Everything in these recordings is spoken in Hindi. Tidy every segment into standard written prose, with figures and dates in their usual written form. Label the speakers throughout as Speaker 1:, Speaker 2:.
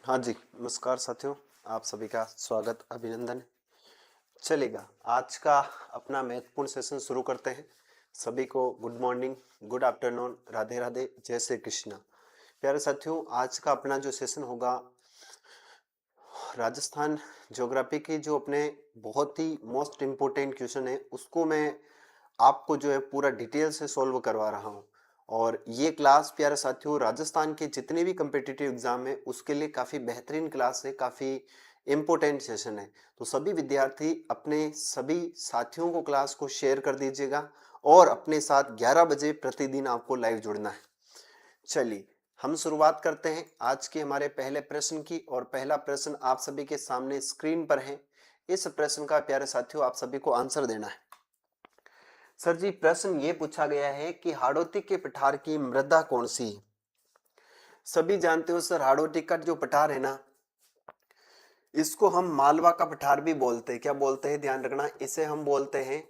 Speaker 1: हाँ जी, नमस्कार साथियों। आप सभी का स्वागत अभिनंदन है। चलेगा, आज का अपना महत्वपूर्ण सेशन शुरू करते हैं। सभी को good morning, good afternoon, Radhe Radhe, जय श्री कृष्णा। प्यारे साथियों, आज का अपना जो सेशन होगा राजस्थान ज्योग्राफी के जो अपने बहुत ही मोस्ट इम्पोर्टेंट क्वेश्चन है उसको मैं आपको जो है पूरा डिटेल से सॉल्व करवा रहा हूँ। और ये क्लास प्यारे साथियों राजस्थान के जितने भी कम्पिटिटिव एग्जाम है उसके लिए काफ़ी बेहतरीन क्लास है, काफ़ी इम्पोर्टेंट सेशन है। तो सभी विद्यार्थी अपने सभी साथियों को क्लास को शेयर कर दीजिएगा और अपने साथ 11 बजे प्रतिदिन आपको लाइव जुड़ना है। चलिए हम शुरुआत करते हैं आज के हमारे पहले प्रश्न की। और पहला प्रश्न आप सभी के सामने स्क्रीन पर है। इस प्रश्न का प्यारे साथियों आप सभी को आंसर देना है। सर जी, प्रश्न ये पूछा गया है कि हाड़ौती के पठार की मृदा कौन सी है। सभी जानते हो सर, हाड़ौती का जो पठार है ना, इसको हम मालवा का पठार भी बोलते हैं। क्या बोलते हैं, ध्यान रखना, इसे हम बोलते हैं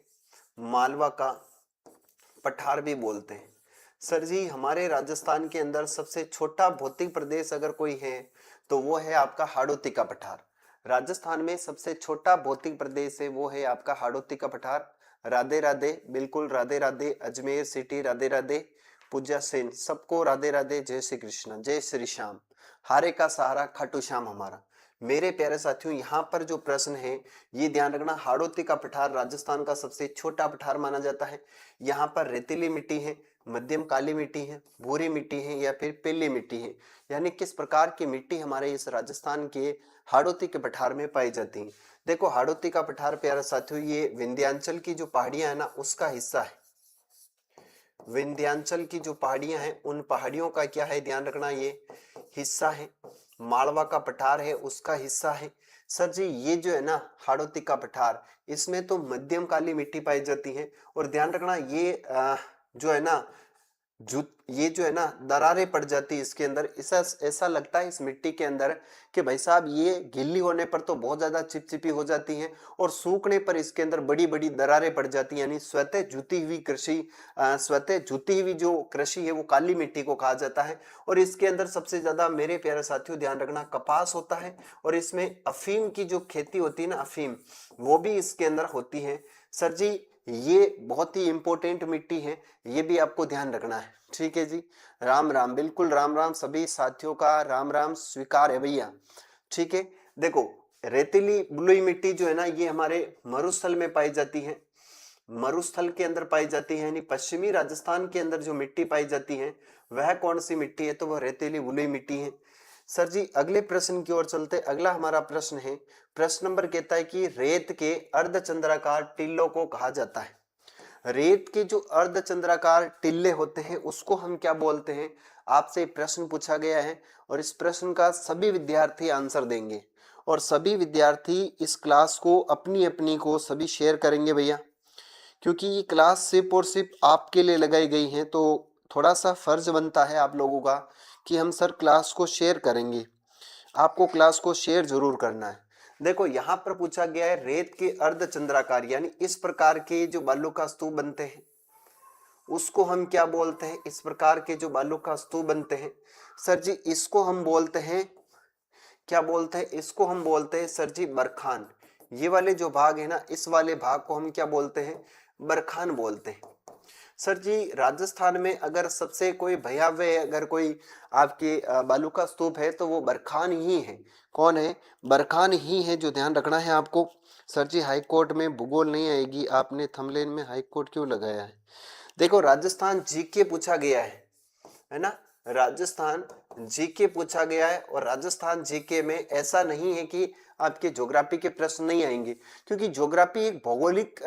Speaker 1: मालवा का पठार भी बोलते हैं। सर जी, हमारे राजस्थान के अंदर सबसे छोटा भौतिक प्रदेश अगर कोई है तो वो है आपका हाड़ौती का पठार। राजस्थान में सबसे छोटा भौतिक प्रदेश है वो है आपका हाड़ौती का पठार। राधे राधे, बिल्कुल राधे राधे, अजमेर सिटी राधे राधे, पूजा सेन सबको राधे राधे, जय श्री कृष्ण, जय श्री श्याम, हारे का सहारा खाटू श्याम हमारा। मेरे प्यारे साथियों, यहाँ पर जो प्रश्न है ये ध्यान रखना, हाड़ौती का पठार राजस्थान का सबसे छोटा पठार माना जाता है। यहाँ पर रेतीली मिट्टी है, मध्यम काली मिट्टी है, भूरी मिट्टी है या फिर पीली मिट्टी है। यानी किस प्रकार की मिट्टी हमारे इस राजस्थान के हाड़ौती के पठार में पाई जाती है। देखो, हाड़ौती का पठार प्यारे साथियों ये विंध्याचल की जो पहाड़ियां है ना उसका हिस्सा है। विंध्याचल की जो पहाड़ियां हैं उन पहाड़ियों का क्या है, ध्यान रखना, ये हिस्सा है। मालवा का पठार है उसका हिस्सा है। सर जी, ये जो है ना हाड़ौती का पठार, इसमें तो मध्यम काली मिट्टी पाई जाती है। और ध्यान रखना ये जो है ना ये जो है ना दरारें पड़ जाती है इसके अंदर। ऐसा ऐसा लगता है इस मिट्टी के अंदर कि भाई साहब ये गीली होने पर तो बहुत ज्यादा चिपचिपी हो जाती है और सूखने पर इसके अंदर बड़ी बड़ी दरारें पड़ जाती है। यानी स्वतः जुती हुई कृषि, स्वतः जुती हुई जो कृषि है वो काली मिट्टी को कहा जाता है। और इसके अंदर सबसे ज्यादा मेरे प्यारे साथियों ध्यान रखना कपास होता है। और इसमें अफीम की जो खेती होती है ना, अफीम, वो भी इसके अंदर होती है। सर जी, ये बहुत ही इंपॉर्टेंट मिट्टी है, ये भी आपको ध्यान रखना है। ठीक है जी, राम राम, बिल्कुल राम राम, सभी साथियों का राम राम स्वीकार है भैया। ठीक है, देखो रेतीली बलुई मिट्टी जो है ना ये हमारे मरुस्थल में पाई जाती है। मरुस्थल के अंदर पाई जाती है, यानी पश्चिमी राजस्थान के अंदर जो मिट्टी पाई जाती है वह कौन सी मिट्टी है, तो वह रेतीली बलुई मिट्टी है। सर जी, अगले प्रश्न की ओर चलते। अगला हमारा प्रश्न है, प्रश्न नंबर कहता है कि रेत के अर्धचंद्राकार टिल्लों को कहा जाता है। रेत के जो अर्धचंद्राकार टिल्ले होते हैं उसको हम क्या बोलते हैं, आपसे प्रश्न पूछा गया है। और इस प्रश्न का सभी विद्यार्थी आंसर देंगे और सभी विद्यार्थी इस क्लास को अपनी अपनी को सभी शेयर करेंगे भैया, क्योंकि ये क्लास सिर्फ और सिर्फ आपके लिए लगाई गई है। तो थोड़ा सा फर्ज बनता है आप लोगों का कि हम सर क्लास को शेयर करेंगे, आपको क्लास को शेयर जरूर करना है। देखो यहाँ पर पूछा गया है रेत के अर्धचंद्राकार, यानी इस प्रकार के जो बालू का स्तूप बनते हैं उसको हम क्या बोलते हैं। इस प्रकार के जो बालू का स्तूप बनते हैं सर जी, इसको हम बोलते हैं, क्या बोलते हैं, इसको हम बोलते हैं सर जी बरखान। ये वाले जो भाग है ना, इस वाले भाग को हम क्या बोलते हैं, बरखान बोलते हैं। सर जी, राजस्थान में अगर सबसे कोई भयावह अगर कोई आपके बालू का स्तूप है तो वो बरखान ही है। कौन है, बरखान ही है, जो ध्यान रखना है आपको। सर जी, हाई कोर्ट में भूगोल नहीं आएगी, आपने थंबनेल में हाई कोर्ट क्यों लगाया है। देखो, राजस्थान जीके पूछा गया है ना, राजस्थान जीके पूछा गया है। और राजस्थान जीके में ऐसा नहीं है कि आपके ज्योग्राफी के प्रश्न नहीं आएंगे, क्योंकि ज्योग्राफी एक भौगोलिक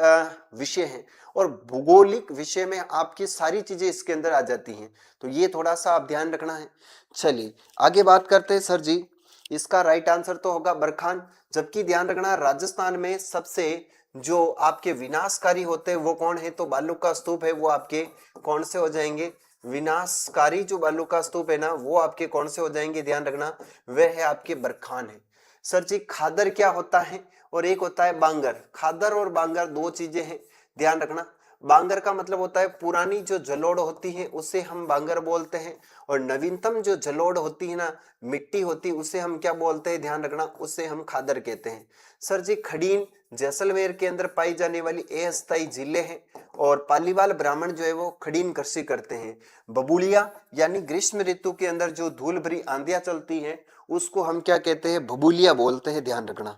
Speaker 1: विषय है और भूगोलिक विषय में आपकी सारी चीजें इसके अंदर आ जाती हैं। तो ये थोड़ा सा आप ध्यान रखना है। चलिए आगे बात करते हैं। सर जी, इसका राइट आंसर तो होगा बरखान। जबकि ध्यान रखना, राजस्थान में सबसे जो आपके विनाशकारी होते हैं वो कौन है, तो बालू का स्तूप है, वो आपके कौन से हो जाएंगे, विनाशकारी जो बालू का स्तूप है ना वो आपके कौन से हो जाएंगे, ध्यान रखना, वह है आपके बरखान है। सर जी, खादर क्या होता है, और एक होता है बांगर। खादर और बांगर दो चीजें हैं, ध्यान रखना। बांगर का मतलब होता है पुरानी जो जलोढ़ होती है उसे हम बांगर बोलते हैं, और नवीनतम जो जलोढ़ होती है ना, मिट्टी होती है, उसे हम क्या बोलते हैं, ध्यान रखना, उसे हम खादर कहते हैं। सर जी खडीन जैसलमेर के अंदर पाई जाने वाली अस्थायी झीलें हैं, और पालीवाल ब्राह्मण जो है वो खडीन कृषि करते हैं। बबूलिया यानी ग्रीष्म ऋतु के अंदर जो धूल भरी आंधियां चलती हैं उसको हम क्या कहते हैं, बबूलिया बोलते हैं, ध्यान रखना।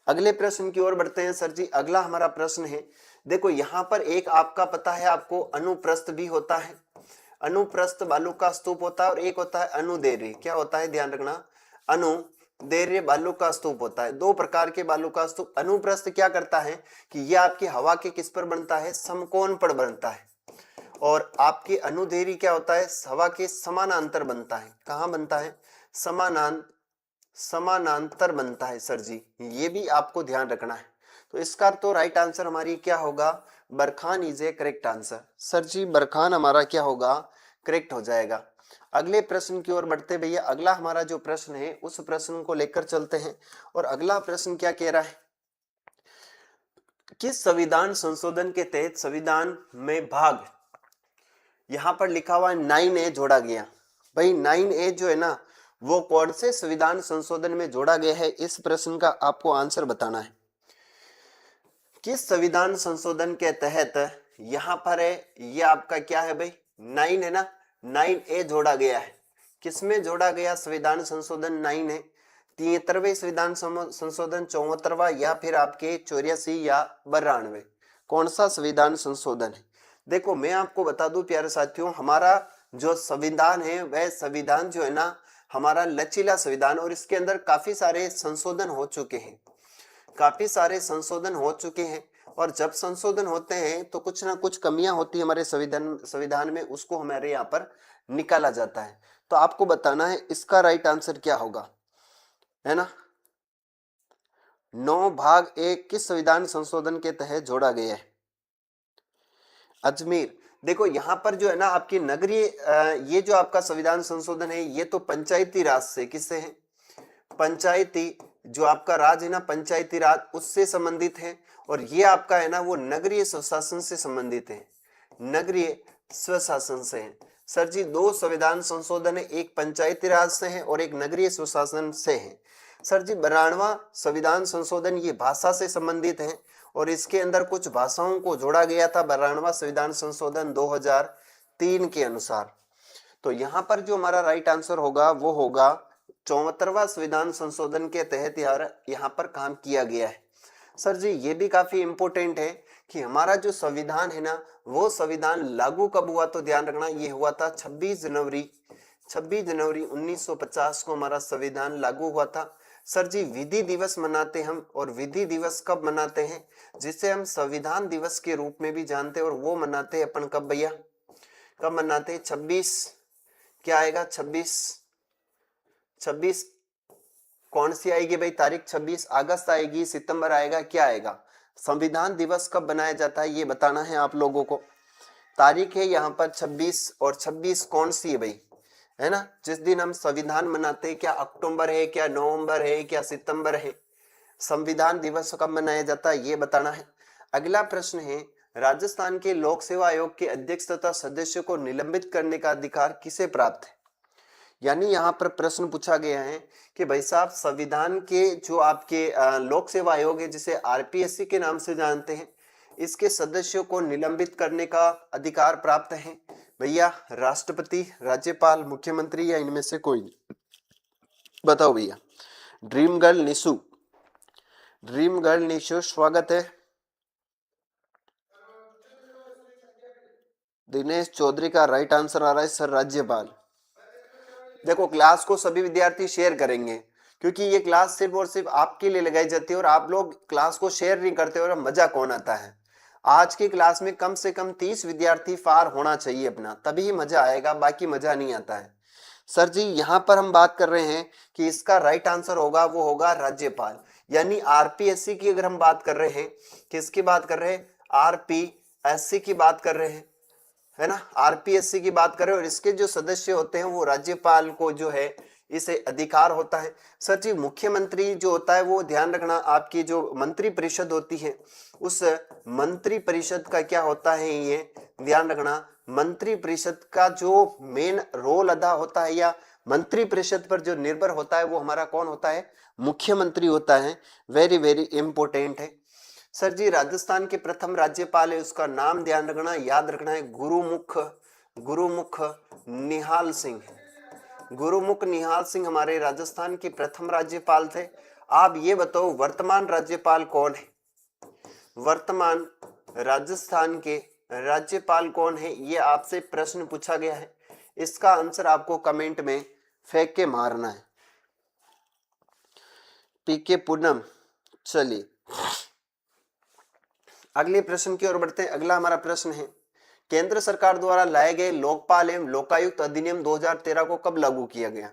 Speaker 1: अगले प्रश्न की ओर बढ़ते हैं सर जी। अगला हमारा प्रश्न है, देखो यहाँ पर एक आपका पता है आपको अनुप्रस्थ भी होता है, अनुप्रस्थ बालू का स्तूप होता है, और एक होता है अनुदैर्घ्य, क्या होता है, ध्यान रखना, अनुदैर्घ्य बालू का स्तूप होता है। दो प्रकार के बालू का स्तूप। अनुप्रस्थ क्या करता है कि यह आपकी हवा के किस पर बनता है, समकोण पर बनता है, और आपके अनुदैर्घ्य क्या होता है, हवा के समानांतर बनता है। कहाँ बनता है, समानांतर बनता है सर जी, ये भी आपको ध्यान रखना है। तो इसका तो राइट आंसर हमारी क्या होगा, barchan is a correct answer. Sir ji barchan हमारा क्या होगा, करेक्ट हो जाएगा। अगले प्रश्न की ओर बढ़ते भैया। अगला हमारा जो प्रश्न है उस प्रश्न को लेकर चलते हैं, और अगला प्रश्न क्या कह रहा है, किस संविधान संशोधन के तहत संविधान में भाग, यहां पर लिखा हुआ है 9A जोड़ा गया। भाई 9A जो है ना वो कौन से संविधान संशोधन में जोड़ा गया है, इस प्रश्न का आपको आंसर बताना है। किस संविधान संशोधन के तहत यहां पर है, ये आपका क्या है भाई, 9 है ना, 9A जोड़ा गया है। किसमें जोड़ा गया, संविधान संशोधन 9 है, 73वें संविधान संशोधन, 74वां, या फिर आपके 84 या 92, कौन सा संविधान संशोधन है। देखो मैं आपको बता दूं प्यारे साथियों, हमारा जो संविधान है वह संविधान जो है ना हमारा लचीला संविधान, और इसके अंदर काफी सारे संशोधन हो चुके हैं, काफी सारे संशोधन हो चुके हैं। और जब संशोधन होते हैं तो कुछ ना कुछ कमियां होती है हमारे संविधान में, उसको हमारे यहाँ पर निकाला जाता है। तो आपको बताना है इसका राइट आंसर क्या होगा, है ना। 9(1) किस संविधान संशोधन के तहत जोड़ा गया है, अजमेर। देखो यहाँ पर जो है ना आपकी नगरीय ये जो आपका संविधान संशोधन है ये तो पंचायती राज से, किससे है, पंचायती जो आपका राज है ना, पंचायती राज उससे संबंधित है, और ये आपका है ना वो नगरीय स्वशासन से संबंधित है, नगरीय स्वशासन से है। सर जी दो संविधान संशोधन है, एक पंचायती राज से है और एक नगरीय स्वशासन से है। सर जी 92वां संविधान संशोधन ये भाषा से संबंधित है, और इसके अंदर कुछ भाषाओं को जोड़ा गया था 92वां संविधान संशोधन 2003 के अनुसार। तो यहाँ पर जो हमारा राइट आंसर होगा वो होगा 74वां संविधान संशोधन के तहत यहाँ पर काम किया गया है। सर जी ये भी काफी इंपॉर्टेंट है कि हमारा जो संविधान है ना वो संविधान लागू कब हुआ, तो ध्यान रखना ये हुआ था 26 जनवरी 1950 को हमारा संविधान लागू हुआ था। सर जी विधि दिवस मनाते हम, और विधि दिवस कब मनाते हैं, जिसे हम संविधान दिवस के रूप में भी जानते हैं, और वो मनाते हैं अपन कब भैया, कब मनाते हैं, 26, क्या आएगा 26 कौन सी आएगी भाई तारीख, 26 अगस्त आएगी, सितंबर आएगा, क्या आएगा, संविधान दिवस कब बनाया जाता है ये बताना है आप लोगों को। तारीख है यहाँ पर 26, और 26 कौन सी है भाई, है ना, जिस दिन हम संविधान मनाते हैं, क्या अक्टूबर है, क्या नवंबर है, क्या सितंबर है, संविधान दिवस कब मनाया जाता है ये बताना है। अगला प्रश्न है, राजस्थान के लोक सेवा आयोग के अध्यक्ष तथा सदस्य को निलंबित करने का अधिकार किसे प्राप्त है। यानी यहाँ पर प्रश्न पूछा गया है कि भाई साहब संविधान के जो आपके लोक सेवा आयोग है जिसे आरपीएससी के नाम से जानते हैं, इसके सदस्यों को निलंबित करने का अधिकार प्राप्त है भैया, राष्ट्रपति, राज्यपाल, मुख्यमंत्री, या इनमें से कोई नहीं, बताओ भैया। ड्रीम गर्ल निशु स्वागत है। दिनेश चौधरी का राइट आंसर आ रहा है सर राज्यपाल। देखो क्लास को सभी विद्यार्थी शेयर करेंगे, क्योंकि ये क्लास सिर्फ और सिर्फ आपके लिए लगाई जाती है, और आप लोग क्लास को शेयर नहीं करते और मजा कौन आता है। आज की क्लास में कम से कम 30 विद्यार्थी पार होना चाहिए अपना, तभी मजा आएगा, बाकी मजा नहीं आता है। सर जी यहाँ पर हम बात कर रहे हैं कि इसका राइट आंसर होगा वो होगा राज्यपाल। यानी आरपीएससी की अगर हम बात कर रहे हैं, किसकी बात कर रहे हैं, आरपीएससी की बात कर रहे हैं, है ना, आरपीएससी की बात करें, और इसके जो सदस्य होते हैं वो राज्यपाल को जो है इसे अधिकार होता है। सर जी मुख्यमंत्री जो होता है वो ध्यान रखना आपकी जो मंत्री परिषद होती है उस मंत्री परिषद का क्या होता है, ये ध्यान रखना मंत्री परिषद का जो मेन रोल अदा होता है या मंत्री परिषद पर जो निर्भर होता है वो हमारा कौन होता है, मुख्यमंत्री होता है। वेरी वेरी इंपॉर्टेंट है। सर जी राजस्थान के प्रथम राज्यपाल है उसका नाम ध्यान रखना, याद रखना है गुरुमुख निहाल सिंह। गुरुमुख निहाल सिंह हमारे राजस्थान के प्रथम राज्यपाल थे। आप ये बताओ वर्तमान राज्यपाल कौन है, वर्तमान राजस्थान के राज्यपाल कौन है, ये आपसे प्रश्न पूछा गया है। इसका आंसर आपको कमेंट में फेंक के मारना है। पीके पूनम। चलिए अगले प्रश्न की ओर बढ़ते हैं। अगला हमारा प्रश्न है केंद्र सरकार द्वारा लाए गए लोकपाल एवं लोकायुक्त अधिनियम 2013 को कब लागू किया गया।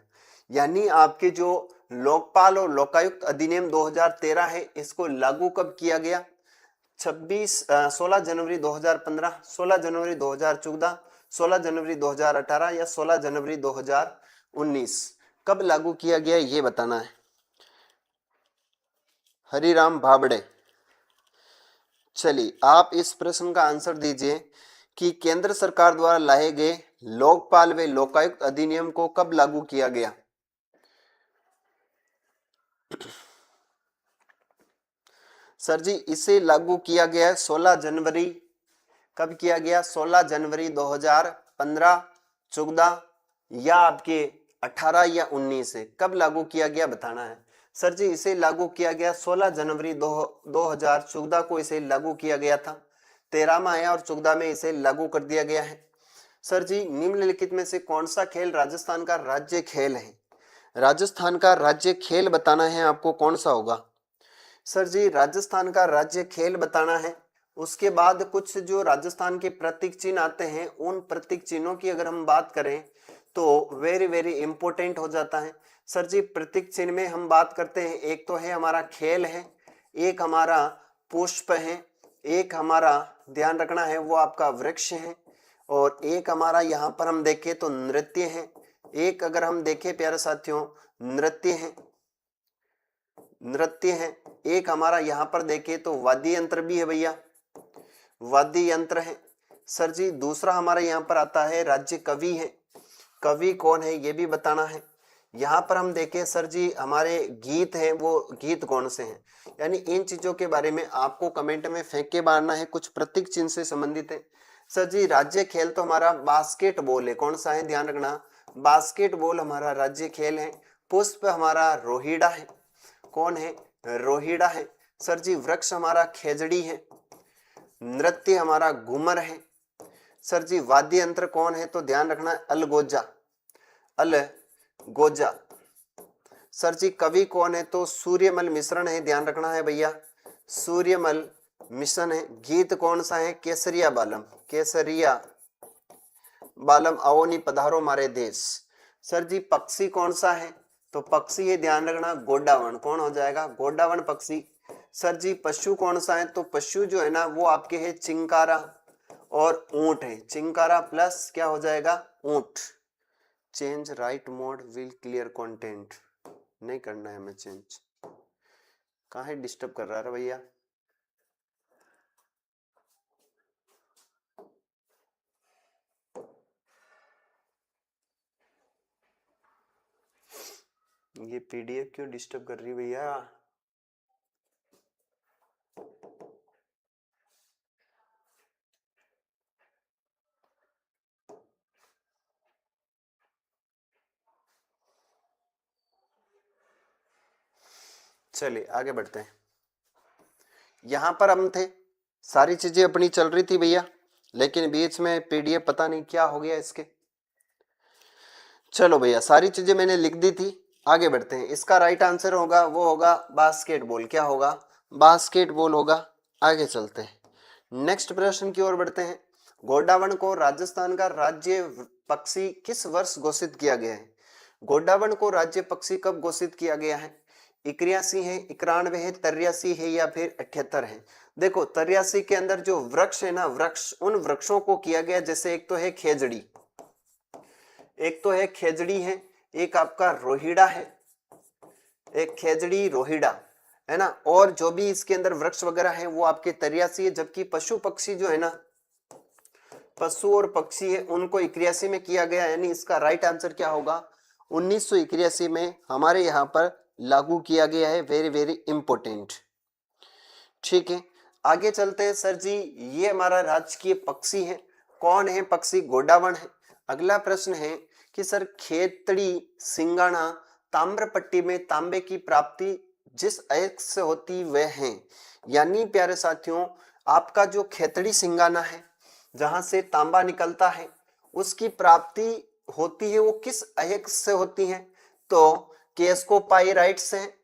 Speaker 1: यानी आपके जो लोकपाल और लोकायुक्त अधिनियम 2013 है इसको लागू कब किया गया, 16 जनवरी 2015, 16 जनवरी 2014, 16 जनवरी 2018 या 16 जनवरी 2019, कब लागू किया गया ये बताना है। हरिराम भाबड़े। चलिए आप इस प्रश्न का आंसर दीजिए कि केंद्र सरकार द्वारा लाए गए लोकपाल व लोकायुक्त अधिनियम को कब लागू किया गया। सर जी इसे लागू किया गया है 16 जनवरी, कब किया गया, 16 जनवरी 2015, 14 या आपके 18 या 19 है, कब लागू किया गया बताना है। सर जी इसे लागू किया गया 16 जनवरी 2014 को इसे लागू किया गया था, 13 में आया और 14 में इसे लागू कर दिया गया है। सर जी निम्नलिखित में से कौन सा खेल राजस्थान का राज्य खेल है, राजस्थान का राज्य खेल बताना है आपको, कौन सा होगा। सर जी राजस्थान का राज्य खेल बताना है। उसके बाद कुछ जो राजस्थान के प्रतीक चिन्ह आते हैं उन प्रतीक चिन्हों की अगर हम बात करें तो वेरी वेरी इंपॉर्टेंट हो जाता है। सर जी प्रतीक चिन्ह में हम बात करते हैं, एक तो है हमारा खेल है, एक हमारा पुष्प है, एक हमारा ध्यान रखना है वो आपका वृक्ष है, और एक हमारा यहाँ पर हम देखें तो नृत्य है, एक अगर हम देखें प्यारे साथियों नृत्य है, एक हमारा यहाँ पर देखें तो वाद्य यंत्र भी है भैया, वाद्य यंत्र है। सर जी दूसरा हमारा यहाँ पर आता है राज्य कवि है, कवि कौन है ये भी बताना है। यहाँ पर हम देखें सर जी हमारे गीत हैं, वो गीत कौन से हैं, यानी इन चीजों के बारे में आपको कमेंट में फेंक के मारना है, कुछ प्रतीक चिन्ह से संबंधित है। सर जी राज्य खेल तो हमारा बास्केटबॉल है, कौन सा है ध्यान रखना, बास्केटबॉल हमारा राज्य खेल है। पुष्प हमारा रोहिड़ा है, कौन है, रोहिड़ा है। सर जी वृक्ष हमारा खेजड़ी है, नृत्य हमारा घूमर है। सर जी वाद्य यंत्र कौन है तो ध्यान रखना अलगोजा, अलगोजा। सर जी कवि कौन है तो सूर्यमल मिश्रण है, ध्यान रखना है भैया सूर्यमल मिश्रण है। गीत कौन सा है, केसरिया बालम, केसरिया बालम आओ नी पधारो मारे देश। सर जी पक्षी कौन सा है तो पक्षी है ध्यान रखना गोडावण, कौन हो जाएगा गोडावण पक्षी। सर जी पशु कौन सा है तो पशु जो है ना वो आपके है चिंकारा और ऊंट है, चिंकारा प्लस क्या हो जाएगा ऊंट। Change right mode will clear content, नहीं करना है हमें चेंज, कहाँ है डिस्टर्ब कर रहा है भैया। ये पीडीएफ क्यों डिस्टर्ब कर रही भैया। चलिए आगे बढ़ते हैं। यहां पर हम थे, सारी चीजें अपनी चल रही थी भैया, लेकिन बीच में पीडीएफ पता नहीं क्या हो गया इसके। चलो भैया सारी चीजें मैंने लिख दी थी, आगे बढ़ते हैं। इसका राइट आंसर होगा वो होगा बास्केटबॉल, क्या होगा बास्केटबॉल होगा। आगे चलते हैं, नेक्स्ट प्रश्न की ओर बढ़ते हैं। गोडावण को राजस्थान का राज्य पक्षी किस वर्ष घोषित किया गया है। गोडावण को राज्य पक्षी कब घोषित किया गया है, 81 है, 91 है, 83 है या फिर 78 है। देखो 83 के अंदर जो वृक्ष है ना, वृक्ष उन वृक्षों को किया गया, जैसे एक तो है खेजड़ी, एक तो है खेजड़ी है, एक आपका रोहिड़ा है, एक खेजड़ी रोहिड़ा है ना, और जो भी इसके अंदर वृक्ष वगैरह है वो आपके तरियासी है, जबकि पशु पक्षी जो है ना, पशु और पक्षी है उनको 81 में किया गया, यानी इसका राइट आंसर क्या होगा 1981 में हमारे यहाँ पर लागू किया गया है। Very very important. ठीक है, आगे चलते हैं सर जी। ये हमारा राजकीय पक्षी है, कौन है पक्षी? गोडावण है। अगला प्रश्न है कि सर खेतड़ी सिंगाना ताम्रपट्टी में तांबे की प्राप्ति जिस अयस्क से होती वह है, यानी प्यारे साथियों आपका जो खेतड़ी सिंगाना है जहां से तांबा निकलता है उसकी प्राप्ति होती है वो किस अयस्क से होती है? तो केस्कोपाइराइट्स है,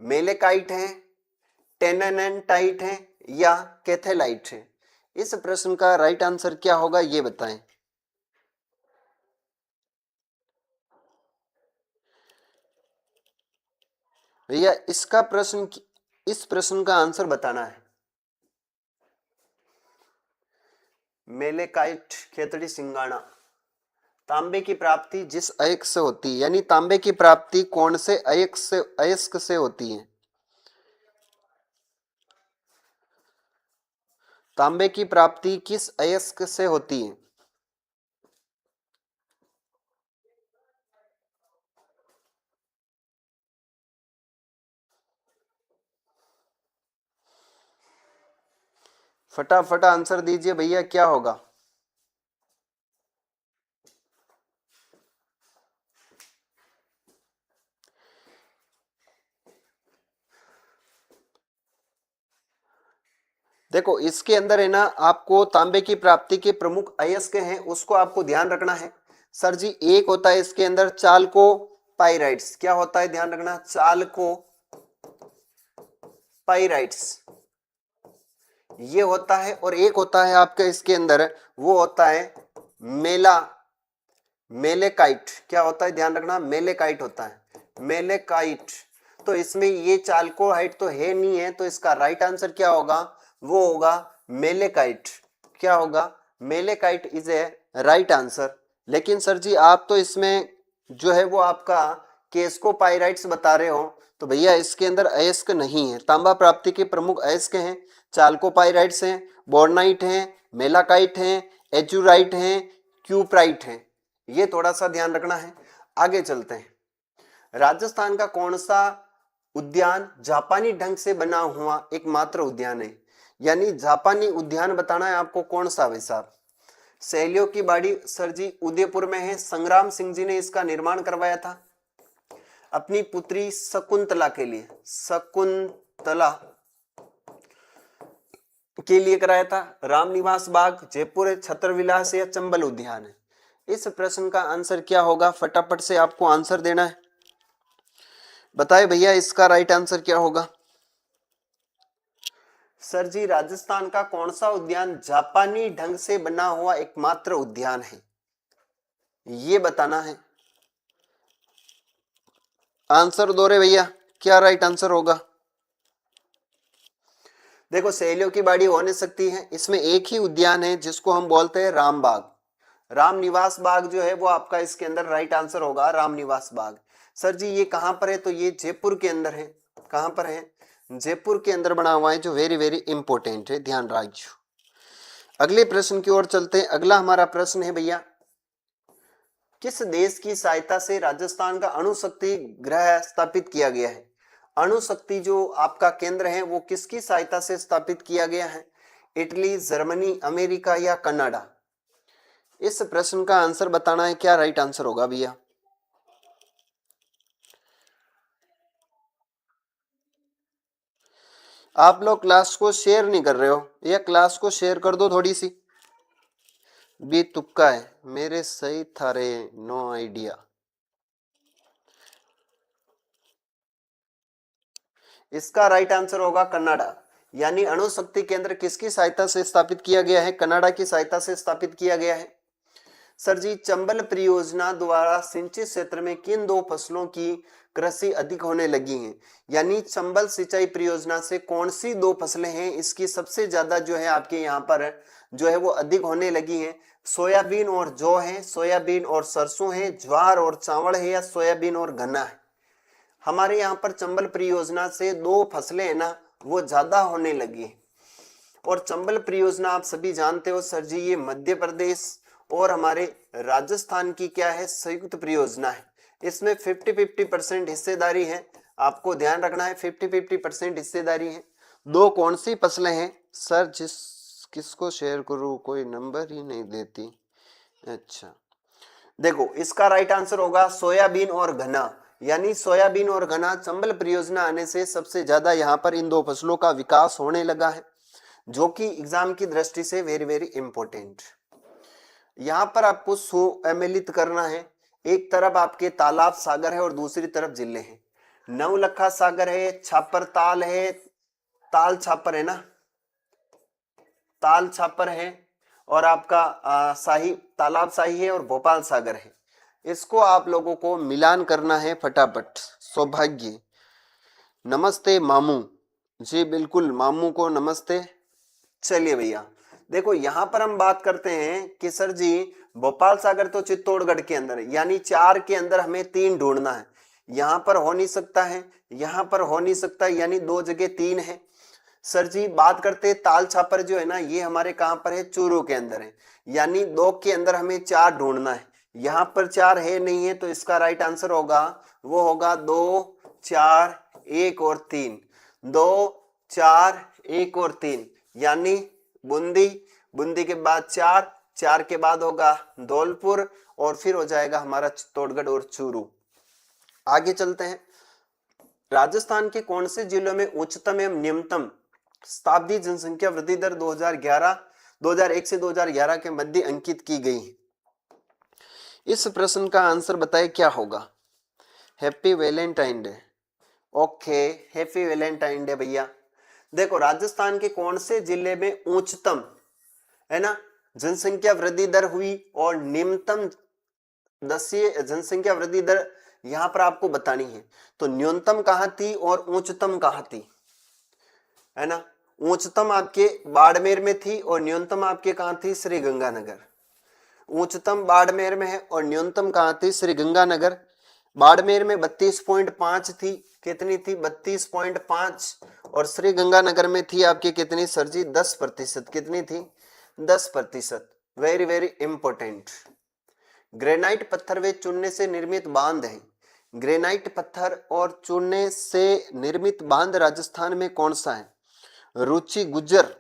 Speaker 1: मेलेकाइट है, टेनानेटाइट है या कैथेलाइट है? इस प्रश्न का राइट आंसर क्या होगा ये बताएं। भैया इसका प्रश्न, इस प्रश्न का आंसर बताना है। मेलेकाइट खेतड़ी सिंगाना तांबे की प्राप्ति जिस अयस्क से होती है, यानी तांबे की प्राप्ति कौन से अयस्क से होती है? तांबे की प्राप्ति किस अयस्क से होती है? फटाफट आंसर दीजिए भैया, क्या होगा? देखो इसके अंदर है ना, आपको तांबे की प्राप्ति के प्रमुख अयस्क हैं उसको आपको ध्यान रखना है सर जी। एक होता है इसके अंदर चालको पाइराइट्स, क्या होता है ध्यान रखना, चालको पाइराइट्स ये होता है, और एक होता है आपका इसके अंदर वो होता है मेलेकाइट। क्या होता है ध्यान रखना, मेलेकाइट होता है, मेलेकाइट। तो इसमें ये चालकोहाइट तो है नहीं है, तो इसका राइट आंसर क्या होगा, वो होगा मेलेकाइट। क्या होगा, malachite is a right answer. लेकिन सर जी आप तो इसमें जो है वो आपका केस्कोपाइराइट्स बता रहे हो, तो भैया इसके अंदर अयस्क नहीं है। तांबा प्राप्ति के प्रमुख अयस्क हैं चालकोपाइराइट्स हैं, बोर्नाइट हैं, मेलाकाइट हैं, एचुराइट हैं, क्यूप्राइट हैं। ये थोड़ा सा ध्यान रखना है। आगे चलते हैं। राजस्थान का कौन सा उद्यान जापानी ढंग से बना हुआ एकमात्र उद्यान है? यानी जापानी उद्यान बताना है आपको, कौन सा भाई साहब? सहेलियों की बाड़ी सर जी उदयपुर में है, संग्राम सिंह जी ने इसका निर्माण करवाया था अपनी पुत्री शकुंतला के लिए, शकुंतला के लिए कराया था। रामनिवास बाग, जयपुर है, छत्रविलास या चंबल उद्यान है? इस प्रश्न का आंसर क्या होगा, फटाफट से आपको आंसर देना है। बताए भैया इसका राइट आंसर क्या होगा? सर जी राजस्थान का कौन सा उद्यान जापानी ढंग से बना हुआ एकमात्र उद्यान है, ये बताना है। आंसर दो रे भैया, क्या राइट आंसर होगा? देखो सहेलियों की बाड़ी हो नहीं सकती है, इसमें एक ही उद्यान है जिसको हम बोलते हैं रामबाग। रामनिवास बाग जो है वो आपका इसके अंदर राइट आंसर होगा, रामनिवास बाग। सर जी ये कहां पर है? तो ये जयपुर के अंदर है। कहां पर है? जयपुर के अंदर बना हुआ है, जो वेरी वेरी इंपॉर्टेंट है, ध्यान रखिए। अगले प्रश्न की ओर चलते हैं। अगला हमारा प्रश्न है भैया, किस देश की सहायता से राजस्थान का अणुशक्ति गृह स्थापित किया गया है? अणुशक्ति जो आपका केंद्र है वो किसकी सहायता से स्थापित किया गया है? इटली, जर्मनी, अमेरिका या कनाडा? इस प्रश्न का आंसर बताना है, क्या राइट आंसर होगा भैया? आप लोग क्लास को शेयर नहीं कर रहे हो, या क्लास को शेयर कर दो थोड़ी सी। बी तुक्का है मेरे, सही था रे, नो आइडिया। इसका राइट आंसर होगा कनाडा। यानी अणुशक्ति केंद्र किसकी सहायता से स्थापित किया गया है? कनाडा की सहायता से स्थापित किया गया है। सर जी चंबल परियोजना द्वारा सिंचित क्षेत्र में किन दो फसलों की कृषि अधिक होने लगी है? यानी चंबल सिंचाई परियोजना से कौन सी दो फसलें हैं इसकी सबसे ज्यादा जो है आपके यहाँ पर जो है वो अधिक होने लगी है? सोयाबीन और जौ है, सोयाबीन और सरसों है, ज्वार और चावल है, या सोयाबीन और गन्ना है। हमारे यहाँ पर चंबल परियोजना से 2 फसलें है ना वो ज्यादा होने लगी है। और चंबल परियोजना आप सभी जानते हो सर जी, ये मध्य प्रदेश और हमारे राजस्थान की क्या है, संयुक्त परियोजना है। इसमें 50-50% हिस्सेदारी है, आपको ध्यान रखना है 50-50% हिस्सेदारी है। 2 कौन सी फसलें हैं सर? किसको शेयर करूं, कोई नंबर ही नहीं देती। अच्छा देखो, इसका राइट आंसर होगा सोयाबीन और गन्ना, यानी सोयाबीन और गन्ना चंबल परियोजना आने से सबसे ज्यादा यहाँ पर इन 2 फसलों का विकास होने लगा है, जो कि एग्जाम की दृष्टि से वेरी वेरी इंपॉर्टेंट। यहाँ पर आपको सम्मिलित करना है, एक तरफ आपके तालाब सागर है और दूसरी तरफ जिले हैं। नवलखा सागर है, छापर ताल है, ताल छापर है ना, ताल छापर है, और आपका शाही तालाब शाही है, और भोपाल सागर है। इसको आप लोगों को मिलान करना है फटाफट। सौभाग्य, नमस्ते मामू जी, बिल्कुल मामू को नमस्ते। चलिए भैया देखो, यहां पर हम बात करते हैं कि सर जी भोपाल सागर तो चित्तौड़गढ़ के अंदर है, यानी 4 के अंदर हमें 3 ढूंढना है। यहां पर हो नहीं सकता है, यहां पर हो नहीं सकता, यानी 2 जगह 3 है। सर जी बात करते हैं ताल छापर जो है ना, ये हमारे कहां पर है, चूरू के अंदर है, यानी 2 के अंदर हमें 4 ढूंढना है। यहां पर 4 है नहीं है, तो इसका राइट आंसर होगा वो होगा 2, 4, 1 और 3। 2, 4, 1 और 3, यानी बूंदी, बूंदी के बाद 4, 4 के बाद होगा धौलपुर, और फिर हो जाएगा हमारा चित्तौड़गढ़ और चूरू। आगे चलते हैं। राजस्थान के कौन से जिलों में उच्चतम एवं निम्नतम शताब्दी जनसंख्या वृद्धि दर 2001 से 2011 के मध्य अंकित की गई है? इस प्रश्न का आंसर बताए क्या होगा? Happy Valentine day. Okay, happy Valentine day भैया। देखो, राजस्थान के कौन से जिले में उच्चतम है ना जनसंख्या वृद्धि दर हुई और निम्नतम दशीय जनसंख्या वृद्धि दर यहां पर आपको बतानी है। तो न्यूनतम कहां थी और उच्चतम कहां थी, है ना? उच्चतम आपके बाड़मेर में थी और न्यूनतम आपके कहां थी, श्री गंगानगर। उच्चतम बाड़मेर में है और न्यूनतम कहां थी, श्री गंगानगर। बाड़मेर में 32.5 थी, कितनी थी, 32.5, और श्री गंगानगर में थी आपकी कितनी सर जी, 10%। कितनी थी, 10%। Very very important. ग्रेनाइट पत्थर व चूने से निर्मित बांध है। ग्रेनाइट पत्थर और चूने से निर्मित बांध राजस्थान में कौन सा है? रुचि गुज्जर।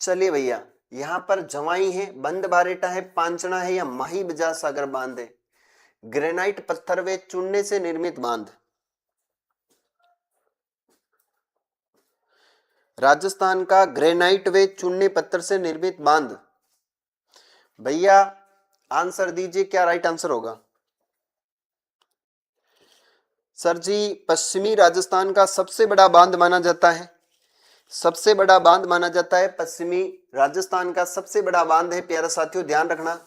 Speaker 1: चलिए भैया, यहां पर जवाई है, बंद बारेटा है, पांचना है, या माही बजा सागर बांध है? ग्रेनाइट पत्थर व चूने से निर्मित बांध, राजस्थान का ग्रेनाइट व चूने पत्थर से निर्मित बांध। भैया आंसर दीजिए, क्या राइट आंसर होगा? सर जी पश्चिमी राजस्थान का सबसे बड़ा बांध माना जाता है, सबसे बड़ा बांध माना जाता है पश्चिमी राजस्थान का सबसे बड़ा बांध है प्यारे साथियों, ध्यान रखना,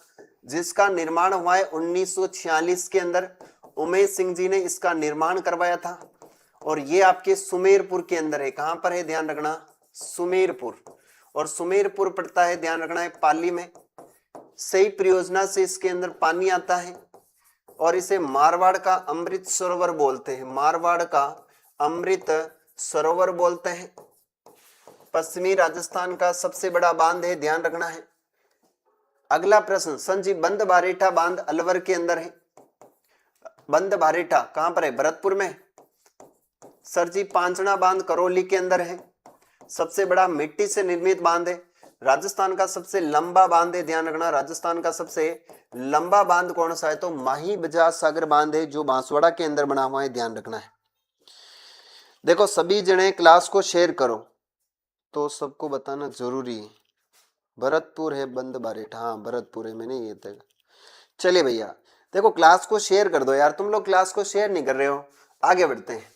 Speaker 1: जिसका निर्माण हुआ है 1946 के अंदर। उमेश सिंह जी ने इसका निर्माण करवाया था, और ये आपके सुमेरपुर के अंदर है। कहां पर है, ध्यान रखना, सुमेरपुर। और सुमेरपुर पड़ता है, ध्यान रखना है, पाली में। सही परियोजना से इसके अंदर पानी आता है, और इसे मारवाड़ का अमृत सरोवर बोलते हैं। मारवाड़ का अमृत सरोवर बोलते हैं। पश्चिमी राजस्थान का सबसे बड़ा बांध है, ध्यान रखना है। अगला प्रश्न, संजी बंद बारेठा बांध अलवर के अंदर है। बंद बारेठा कहां पर है, भरतपुर में। सर जी पांचना बांध करौली के अंदर है। सबसे बड़ा मिट्टी से निर्मित बांध है। राजस्थान का सबसे लंबा बांध है, ध्यान रखना, राजस्थान का सबसे लंबा बांध कौन सा है, तो माही बजाज सागर बांध है, जो बांसवाड़ा के अंदर बना हुआ है, ध्यान रखना है। देखो सभी जने क्लास को शेयर करो, तो सबको बताना जरूरी है। भरतपुर है बंद बारेठा, हाँ भरतपुर है, मैंने ये तक। चलिए भैया देखो, क्लास को शेयर कर दो यार, तुम लोग क्लास को शेयर नहीं कर रहे हो। आगे बढ़ते हैं।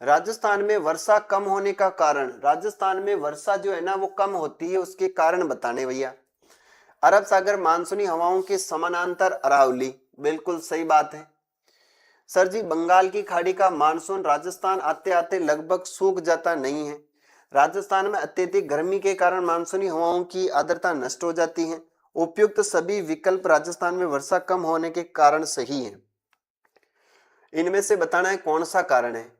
Speaker 1: राजस्थान में वर्षा कम होने का कारण, राजस्थान में वर्षा जो है ना वो कम होती है, उसके कारण बताने भैया। अरब सागर मानसूनी हवाओं के समानांतर अरावली, बिल्कुल सही बात है। सर जी बंगाल की खाड़ी का मानसून राजस्थान आते आते लगभग सूख जाता नहीं है। राजस्थान में अत्यधिक गर्मी के कारण मानसूनी हवाओं की आर्द्रता नष्ट हो जाती है, उपयुक्त सभी विकल्प राजस्थान में वर्षा कम होने के कारण सही है। इनमें से बताना है कौन सा कारण है।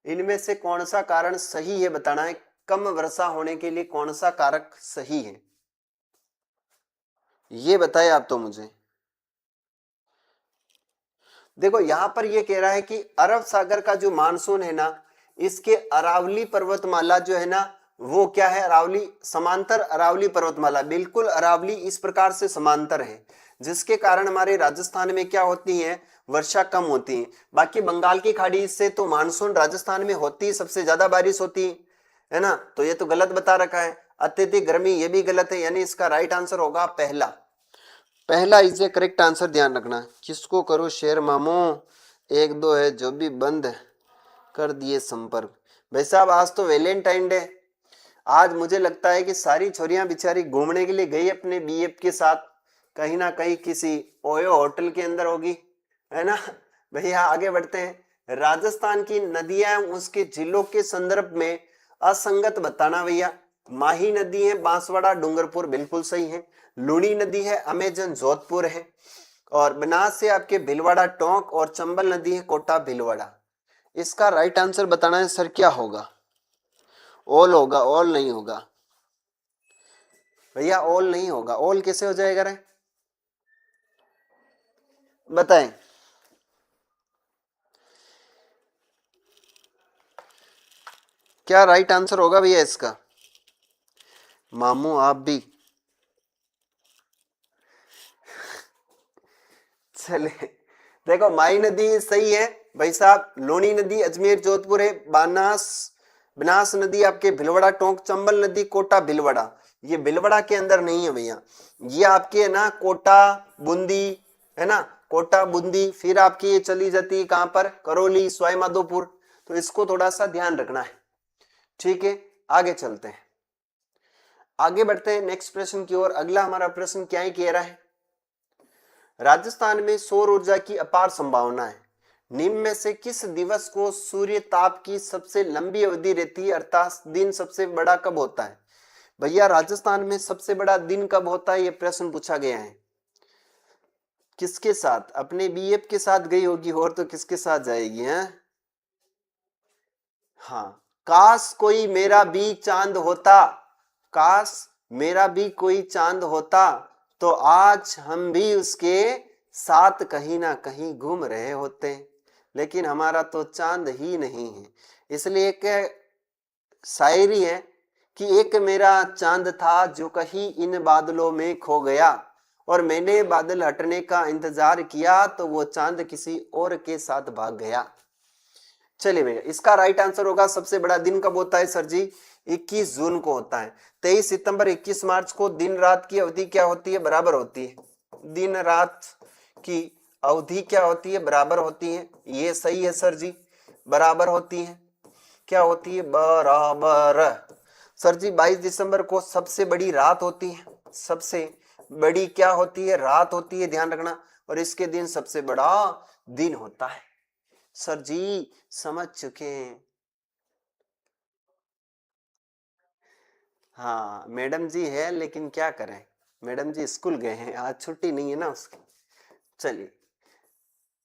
Speaker 1: इनमें से कौन सा कारण सही है बताना है, कम वर्षा होने के लिए कौन सा कारक सही है, ये बताए आप तो मुझे। देखो यहां पर ये कह रहा है कि अरब सागर का जो मानसून है ना, इसके अरावली पर्वतमाला जो है ना, वो क्या है, अरावली समांतर अरावली पर्वतमाला, बिल्कुल अरावली इस प्रकार से समांतर है, जिसके कारण हमारे राजस्थान में क्या होती है, वर्षा कम होती है। बाकी बंगाल की खाड़ी से तो मानसून राजस्थान में होती है, सबसे ज्यादा बारिश होती है ना, तो ये तो गलत बता रखा है। अत्यधिक गर्मी ये भी गलत है, यानी इसका राइट आंसर होगा पहला। पहला इज ए करेक्ट आंसर, ध्यान रखना। किसको करो शेयर मामो, एक दो है जो भी बंद कर दिए संपर्क। भाई साहब आज तो वैलेंटाइन डे, आज मुझे लगता है कि सारी छोरियां बेचारी घूमने के लिए गई अपने बीएफ के साथ, कहीं ना कहीं किसी ओयो होटल के अंदर होगी, है ना। भैया आगे बढ़ते हैं। राजस्थान की नदियां उसके जिलों के संदर्भ में असंगत बताना भैया। माही नदी है बांसवाड़ा डूंगरपुर, बिल्कुल सही है। लूणी नदी है अमेजन जोधपुर है, और बनास से आपके भीलवाड़ा टोंक, और चंबल नदी है कोटा भीलवाड़ा। इसका राइट आंसर बताना है सर, क्या होगा? ऑल होगा, ऑल नहीं होगा भैया, ऑल नहीं होगा। ऑल कैसे हो जाएगा रे, बताएं। क्या राइट आंसर होगा भैया इसका? मामू आप भी चले। देखो माई नदी सही है भाई साहब, लोनी नदी अजमेर जोधपुर है, बनास नदी आपके भीलवाड़ा टोंक, चंबल नदी कोटा भीलवाड़ा, ये भीलवाड़ा के अंदर नहीं है भैया, ये आपके है ना कोटा बूंदी, है ना, कोटा बूंदी, फिर आपकी ये चली जाती है कहां पर, करौली सवाई माधोपुर, तो इसको थोड़ा सा ध्यान रखना है। ठीक है आगे चलते हैं, आगे बढ़ते हैं नेक्स्ट प्रश्न की ओर। अगला हमारा प्रश्न क्या ही कह रहा है, राजस्थान में सौर ऊर्जा की अपार संभावना है, निम्न में से किस दिवस को सूर्य ताप की सबसे लंबी अवधि रहती है, अर्थात दिन सबसे बड़ा कब होता है? भैया राजस्थान में सबसे बड़ा दिन कब होता है, यह प्रश्न पूछा गया है। किसके साथ? अपने बीएफ के साथ गई होगी, और तो किसके साथ जाएगी है? हाँ, काश कोई मेरा भी चांद होता, काश मेरा भी कोई चांद होता, तो आज हम भी उसके साथ कहीं ना कहीं घूम रहे होते, लेकिन हमारा तो चांद ही नहीं है। इसलिए एक शायरी है कि एक मेरा चांद था जो कहीं इन बादलों में खो गया, और मैंने बादल हटने का इंतजार किया तो वो चांद किसी और के साथ भाग गया। चलिए भैया इसका राइट आंसर होगा, सबसे बड़ा दिन कब होता है सर जी? 21 जून को होता है। 23 सितंबर 21 मार्च को दिन रात की अवधि क्या होती है? बराबर होती है। दिन रात की अवधि क्या होती है? बराबर होती है। ये सही है सर जी, बराबर होती है। क्या होती है? बराबर। सर जी 22 दिसंबर को सबसे बड़ी रात होती है, सबसे बड़ी क्या होती है? रात होती है, ध्यान रखना। और इसके दिन सबसे बड़ा दिन होता है। सर जी समझ चुके हैं। हाँ मैडम जी है, लेकिन क्या करें, मैडम जी स्कूल गए हैं, आज छुट्टी नहीं है ना उसकी। चलिए,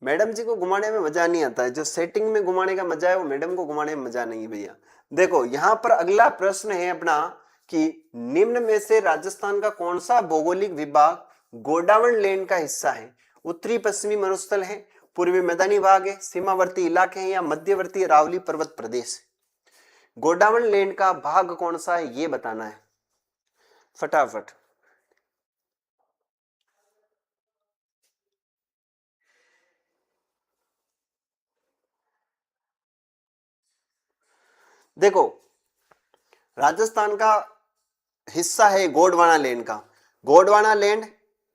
Speaker 1: मैडम जी को घुमाने में मजा नहीं आता है, जो सेटिंग में घुमाने का मजा है वो मैडम को घुमाने में मजा नहीं है भैया। देखो यहां पर अगला प्रश्न है अपना कि निम्न में से राजस्थान का कौन सा भौगोलिक विभाग गोडावण लैंड का हिस्सा है? उत्तरी पश्चिमी मरुस्थल है, पूर्वी मैदानी भाग है, सीमावर्ती इलाके हैं, या मध्यवर्ती अरावली पर्वत प्रदेश? गोडावण लैंड का भाग कौन सा है ये बताना है फटाफट। देखो राजस्थान का हिस्सा है गोंडवाना लैंड का, गोंडवाना लैंड,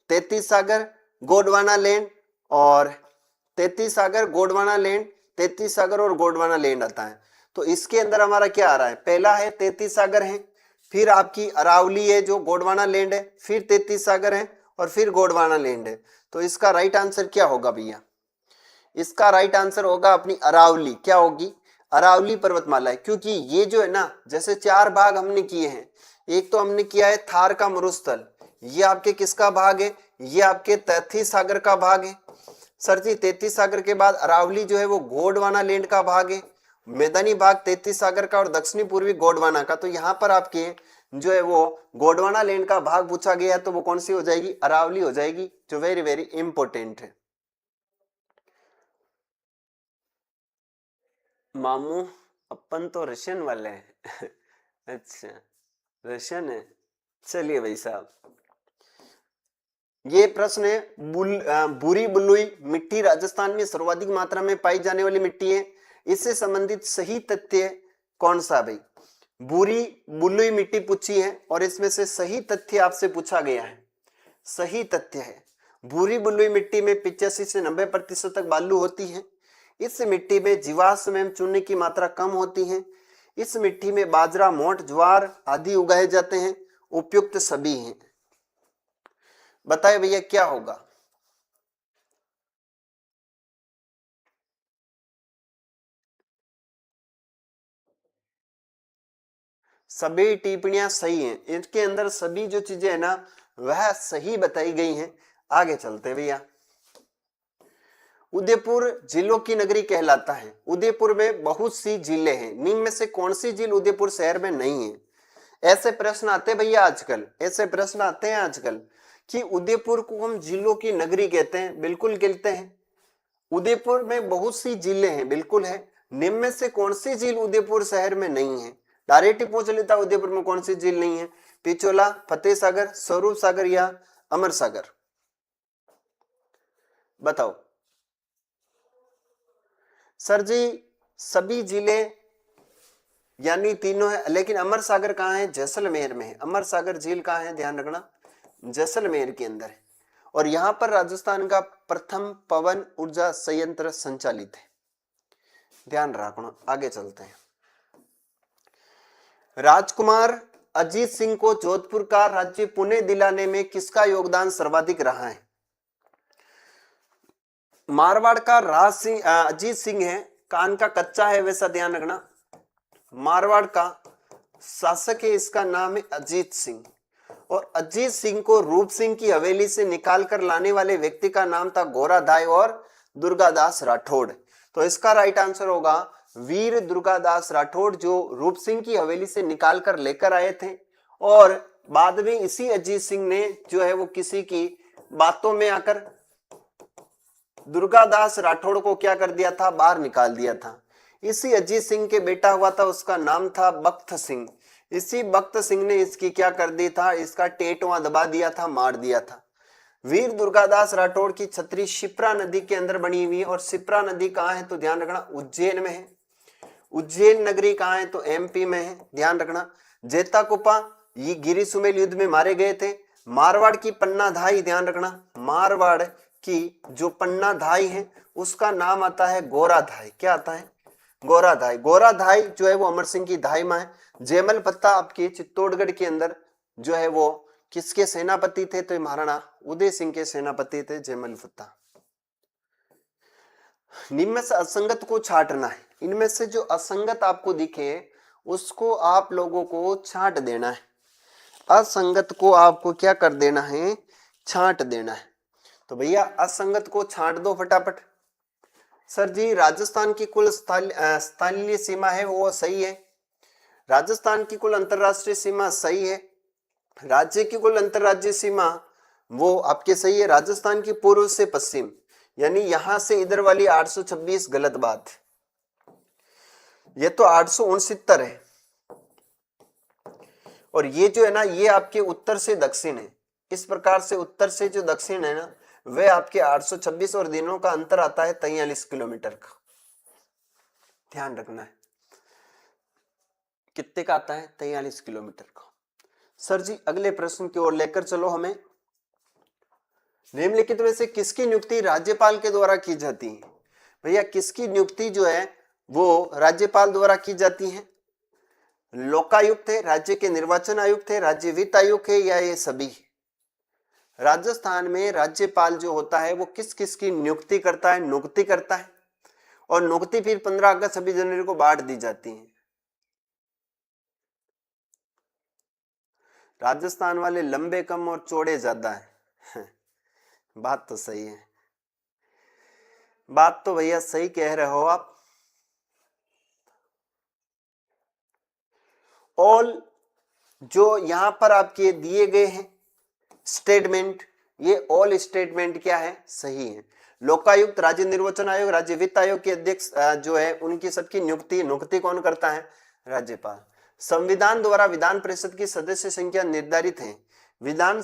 Speaker 1: 33 सागर, गोंडवाना लैंड, और 33 सागर, गोंडवाना लैंड, 33 सागर और गोंडवाना लैंड आता है। तो इसके अंदर हमारा क्या आ रहा है? पहला है 33 सागर है, फिर आपकी अरावली है जो गोंडवाना लैंड है, फिर 33 सागर है, और फिर गोंडवाना लैंड है। तो इसका राइट आंसर क्या होगा भैया? इसका राइट आंसर होगा अपनी अरावली। क्या होगी? अरावली पर्वतमाला है, क्योंकि ये जो है ना, जैसे 4 भाग हमने किए हैं। एक तो हमने किया है थार का मरुस्थल, ये आपके किसका भाग है, ये आपके तैतीस सागर का भाग है। सर जी 33 सागर के बाद अरावली जो है वो गोंडवाना लैंड का भाग है, मैदानी भाग 33 सागर का और दक्षिणी पूर्वी गोंडवाना का। तो यहाँ पर आपके जो है वो गोंडवाना लैंड का भाग पूछा गया है, तो वो कौन सी हो जाएगी, अरावली हो जाएगी, जो वेरी वेरी इंपॉर्टेंट है। मामू अपन तो रशियन वाले हैं अच्छा रशियन है, चलिए भाई साहब। ये प्रश्न है, भूरी बलुई मिट्टी राजस्थान में सर्वाधिक मात्रा में पाई जाने वाली मिट्टी है, इससे संबंधित सही तथ्य कौन सा भाई। भूरी बलुई मिट्टी पूछी है और इसमें से सही तथ्य आपसे पूछा गया है। सही तथ्य है भूरी बलुई मिट्टी में 85 से 90% तक बालू होती है। इस मिट्टी में जीवाश्म एवं चूने की मात्रा कम होती है। इस मिट्टी में बाजरा, मोठ, ज्वार आदि उगाए जाते हैं। उपयुक्त सभी हैं। बताए भैया क्या होगा। सभी टिप्पणियां सही हैं, इनके अंदर सभी जो चीजें है ना वह सही बताई गई हैं। आगे चलते भैया। उदयपुर जिलों की नगरी कहलाता है। उदयपुर में बहुत सी जिले हैं, निम्न में से कौन सी झील उदयपुर शहर में नहीं है। ऐसे प्रश्न आते भैया आजकल, ऐसे प्रश्न आते हैं आजकल कि उदयपुर को हम जिलों की नगरी कहते हैं। बिल्कुल कहते हैं। उदयपुर में बहुत सी झीलें हैं, बिल्कुल है। निम्न में से कौन सी झील उदयपुर शहर में नहीं है। डायरेक्ट ही पूछ लेता उदयपुर में कौन सी झील नहीं है। पिचोला, फतेह सागर, स्वरूप सागर या अमर सागर। बताओ सर जी सभी जिले यानी तीनों है, लेकिन अमर सागर कहाँ है, जैसलमेर में है। अमर सागर झील कहाँ है, ध्यान रखना, जैसलमेर के अंदर है। और यहां पर राजस्थान का प्रथम पवन ऊर्जा संयंत्र संचालित है। ध्यान रखना। आगे चलते हैं। राजकुमार अजीत सिंह को जोधपुर का राज्य पुणे दिलाने में किसका योगदान सर्वाधिक रहा है। मारवाड़ का राज सिंह अजीत सिंह है, कान का कच्चा है वैसा ध्यान रखना। मारवाड़ का शासक है, इसका नाम है अजीत सिंह। और अजीत सिंह को रूप सिंह की हवेली से निकाल कर लाने वाले व्यक्ति का नाम था गोराधाय और दुर्गादास राठौड़। तो इसका राइट आंसर होगा वीर दुर्गादास राठौड़, जो रूप सिंह की हवेली से निकाल कर लेकर आए थे। और बाद में इसी अजीत सिंह ने जो है वो किसी की बातों में आकर दुर्गादास राठौड़ को क्या कर दिया था, बाहर निकाल दिया था। इसी अजीत सिंह के बेटा हुआ था, उसका नाम था बख्त सिंह। इसी बख्त सिंह ने इसकी क्या कर दी था, इसका टेटवा दबा दिया था, मार दिया था। वीर दुर्गादास राठौड़ की छतरी शिप्रा नदी के अंदर बनी हुई है। और शिप्रा नदी कहाँ है, तो ध्यान रखना उज्जैन में है। उज्जैन नगरी कहाँ है, तो एमपी में है। ध्यान रखना। जेता कुपा ये गिरी सुमेल युद्ध में मारे गए थे। मारवाड़ की पन्ना धाई, ध्यान रखना, मारवाड़ की जो पन्ना धाई है उसका नाम आता है गोराधाई। क्या आता है, गोराधाई। गोराधाई जो है वो अमर सिंह की धाई मां है। जयमल पत्ता आपके चित्तौड़गढ़ के अंदर जो है वो किसके सेनापति थे, तो महाराणा उदय सिंह के सेनापति थे जयमल पत्ता। निम्न से असंगत को छांटना है। इनमें से जो असंगत आपको दिखे उसको आप लोगों को छांट देना है। असंगत को आपको क्या कर देना है, छांट देना है। तो भैया असंगत को छांट दो फटाफट। सर जी राजस्थान की कुल स्थानीय सीमा है वो सही है। राजस्थान की कुल अंतरराष्ट्रीय सीमा सही है। राज्य की कुल अंतरराज्यीय सीमा वो आपके सही है। राजस्थान की पूर्व से पश्चिम यानी यहां से इधर वाली 826 गलत बात, ये तो 869 है। और ये जो है ना ये आपके उत्तर से दक्षिण है। इस प्रकार से उत्तर से जो दक्षिण है ना वह आपके 826 और दिनों का अंतर आता है 43 किलोमीटर का। ध्यान रखना है कितने का आता है, 43 किलोमीटर का। सर जी अगले प्रश्न की ओर लेकर चलो हमें। निम्नलिखित में से किसकी नियुक्ति राज्यपाल के द्वारा की जाती है। भैया किसकी नियुक्ति जो है वो राज्यपाल द्वारा की जाती है। लोकायुक्त है, राज्य के निर्वाचन आयुक्त है, राज्य वित्त आयुक्त है, या ये सभी। राजस्थान में राज्यपाल जो होता है वो किस किस की नियुक्ति करता है, नियुक्ति करता है। और नियुक्ति फिर 15 अगस्त 26 जनवरी को बांट दी जाती है। राजस्थान वाले लंबे कम और चौड़े ज्यादा है। बात तो सही है, बात तो भैया सही कह रहे हो आप। ऑल जो यहां पर आपके दिए गए हैं स्टेटमेंट, ये ऑल स्टेटमेंट क्या है, सही है। लोकायुक्त, राज्य निर्वाचन आयोग, राज्य वित्त आयोग के अध्यक्ष जो है उनकी सबकी नियुक्ति कौन करता है, राज्यपाल। संविधान द्वारा विधान परिषद की सदस्य संख्या निर्धारित है। विधान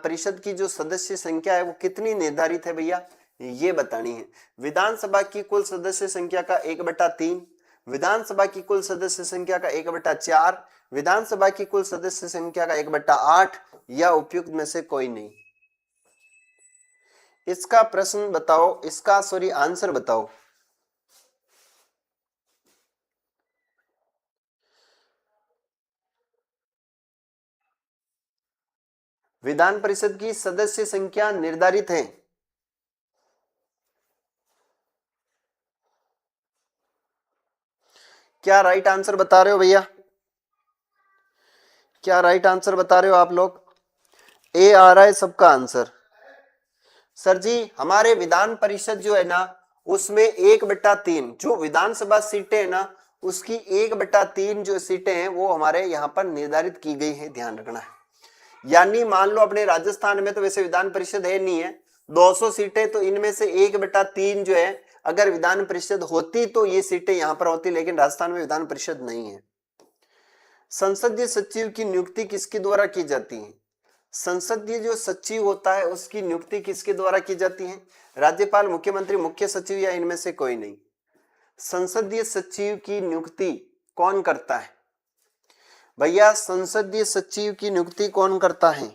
Speaker 1: परिषद की जो सदस्य संख्या है वो कितनी निर्धारित है भैया, ये बतानी है। विधानसभा की कुल सदस्य संख्या का 1/3, विधानसभा की कुल सदस्य संख्या का 1/4, विधानसभा की कुल सदस्य संख्या का 1/8 या उपयुक्त में से कोई नहीं। इसका प्रश्न बताओ, इसका सॉरी आंसर बताओ। विधान परिषद की सदस्य संख्या निर्धारित है। क्या राइट आंसर बता रहे हो भैया, क्या राइट आंसर बता रहे हो आप लोग? ए आ रहा है सबका आंसर। सर जी हमारे विधान परिषद जो है ना उसमें 1/3 जो विधानसभा सीटें है ना उसकी 1/3 जो सीटें हैं वो हमारे यहाँ पर निर्धारित की गई है, ध्यान रखना है। यानी मान लो अपने राजस्थान में तो वैसे विधान परिषद है नहीं है, 200 सीटें, तो इनमें से 1/3 जो है अगर विधान परिषद होती तो ये सीटें यहाँ पर होती, लेकिन राजस्थान में विधान परिषद नहीं है। संसदीय सचिव की नियुक्ति किसके द्वारा की जाती है? संसदीय जो सचिव होता है उसकी नियुक्ति किसके द्वारा की जाती है? राज्यपाल, मुख्यमंत्री, मुख्य सचिव या इनमें से कोई नहीं। संसदीय सचिव की नियुक्ति कौन करता है भैया? संसदीय सचिव की नियुक्ति कौन करता है?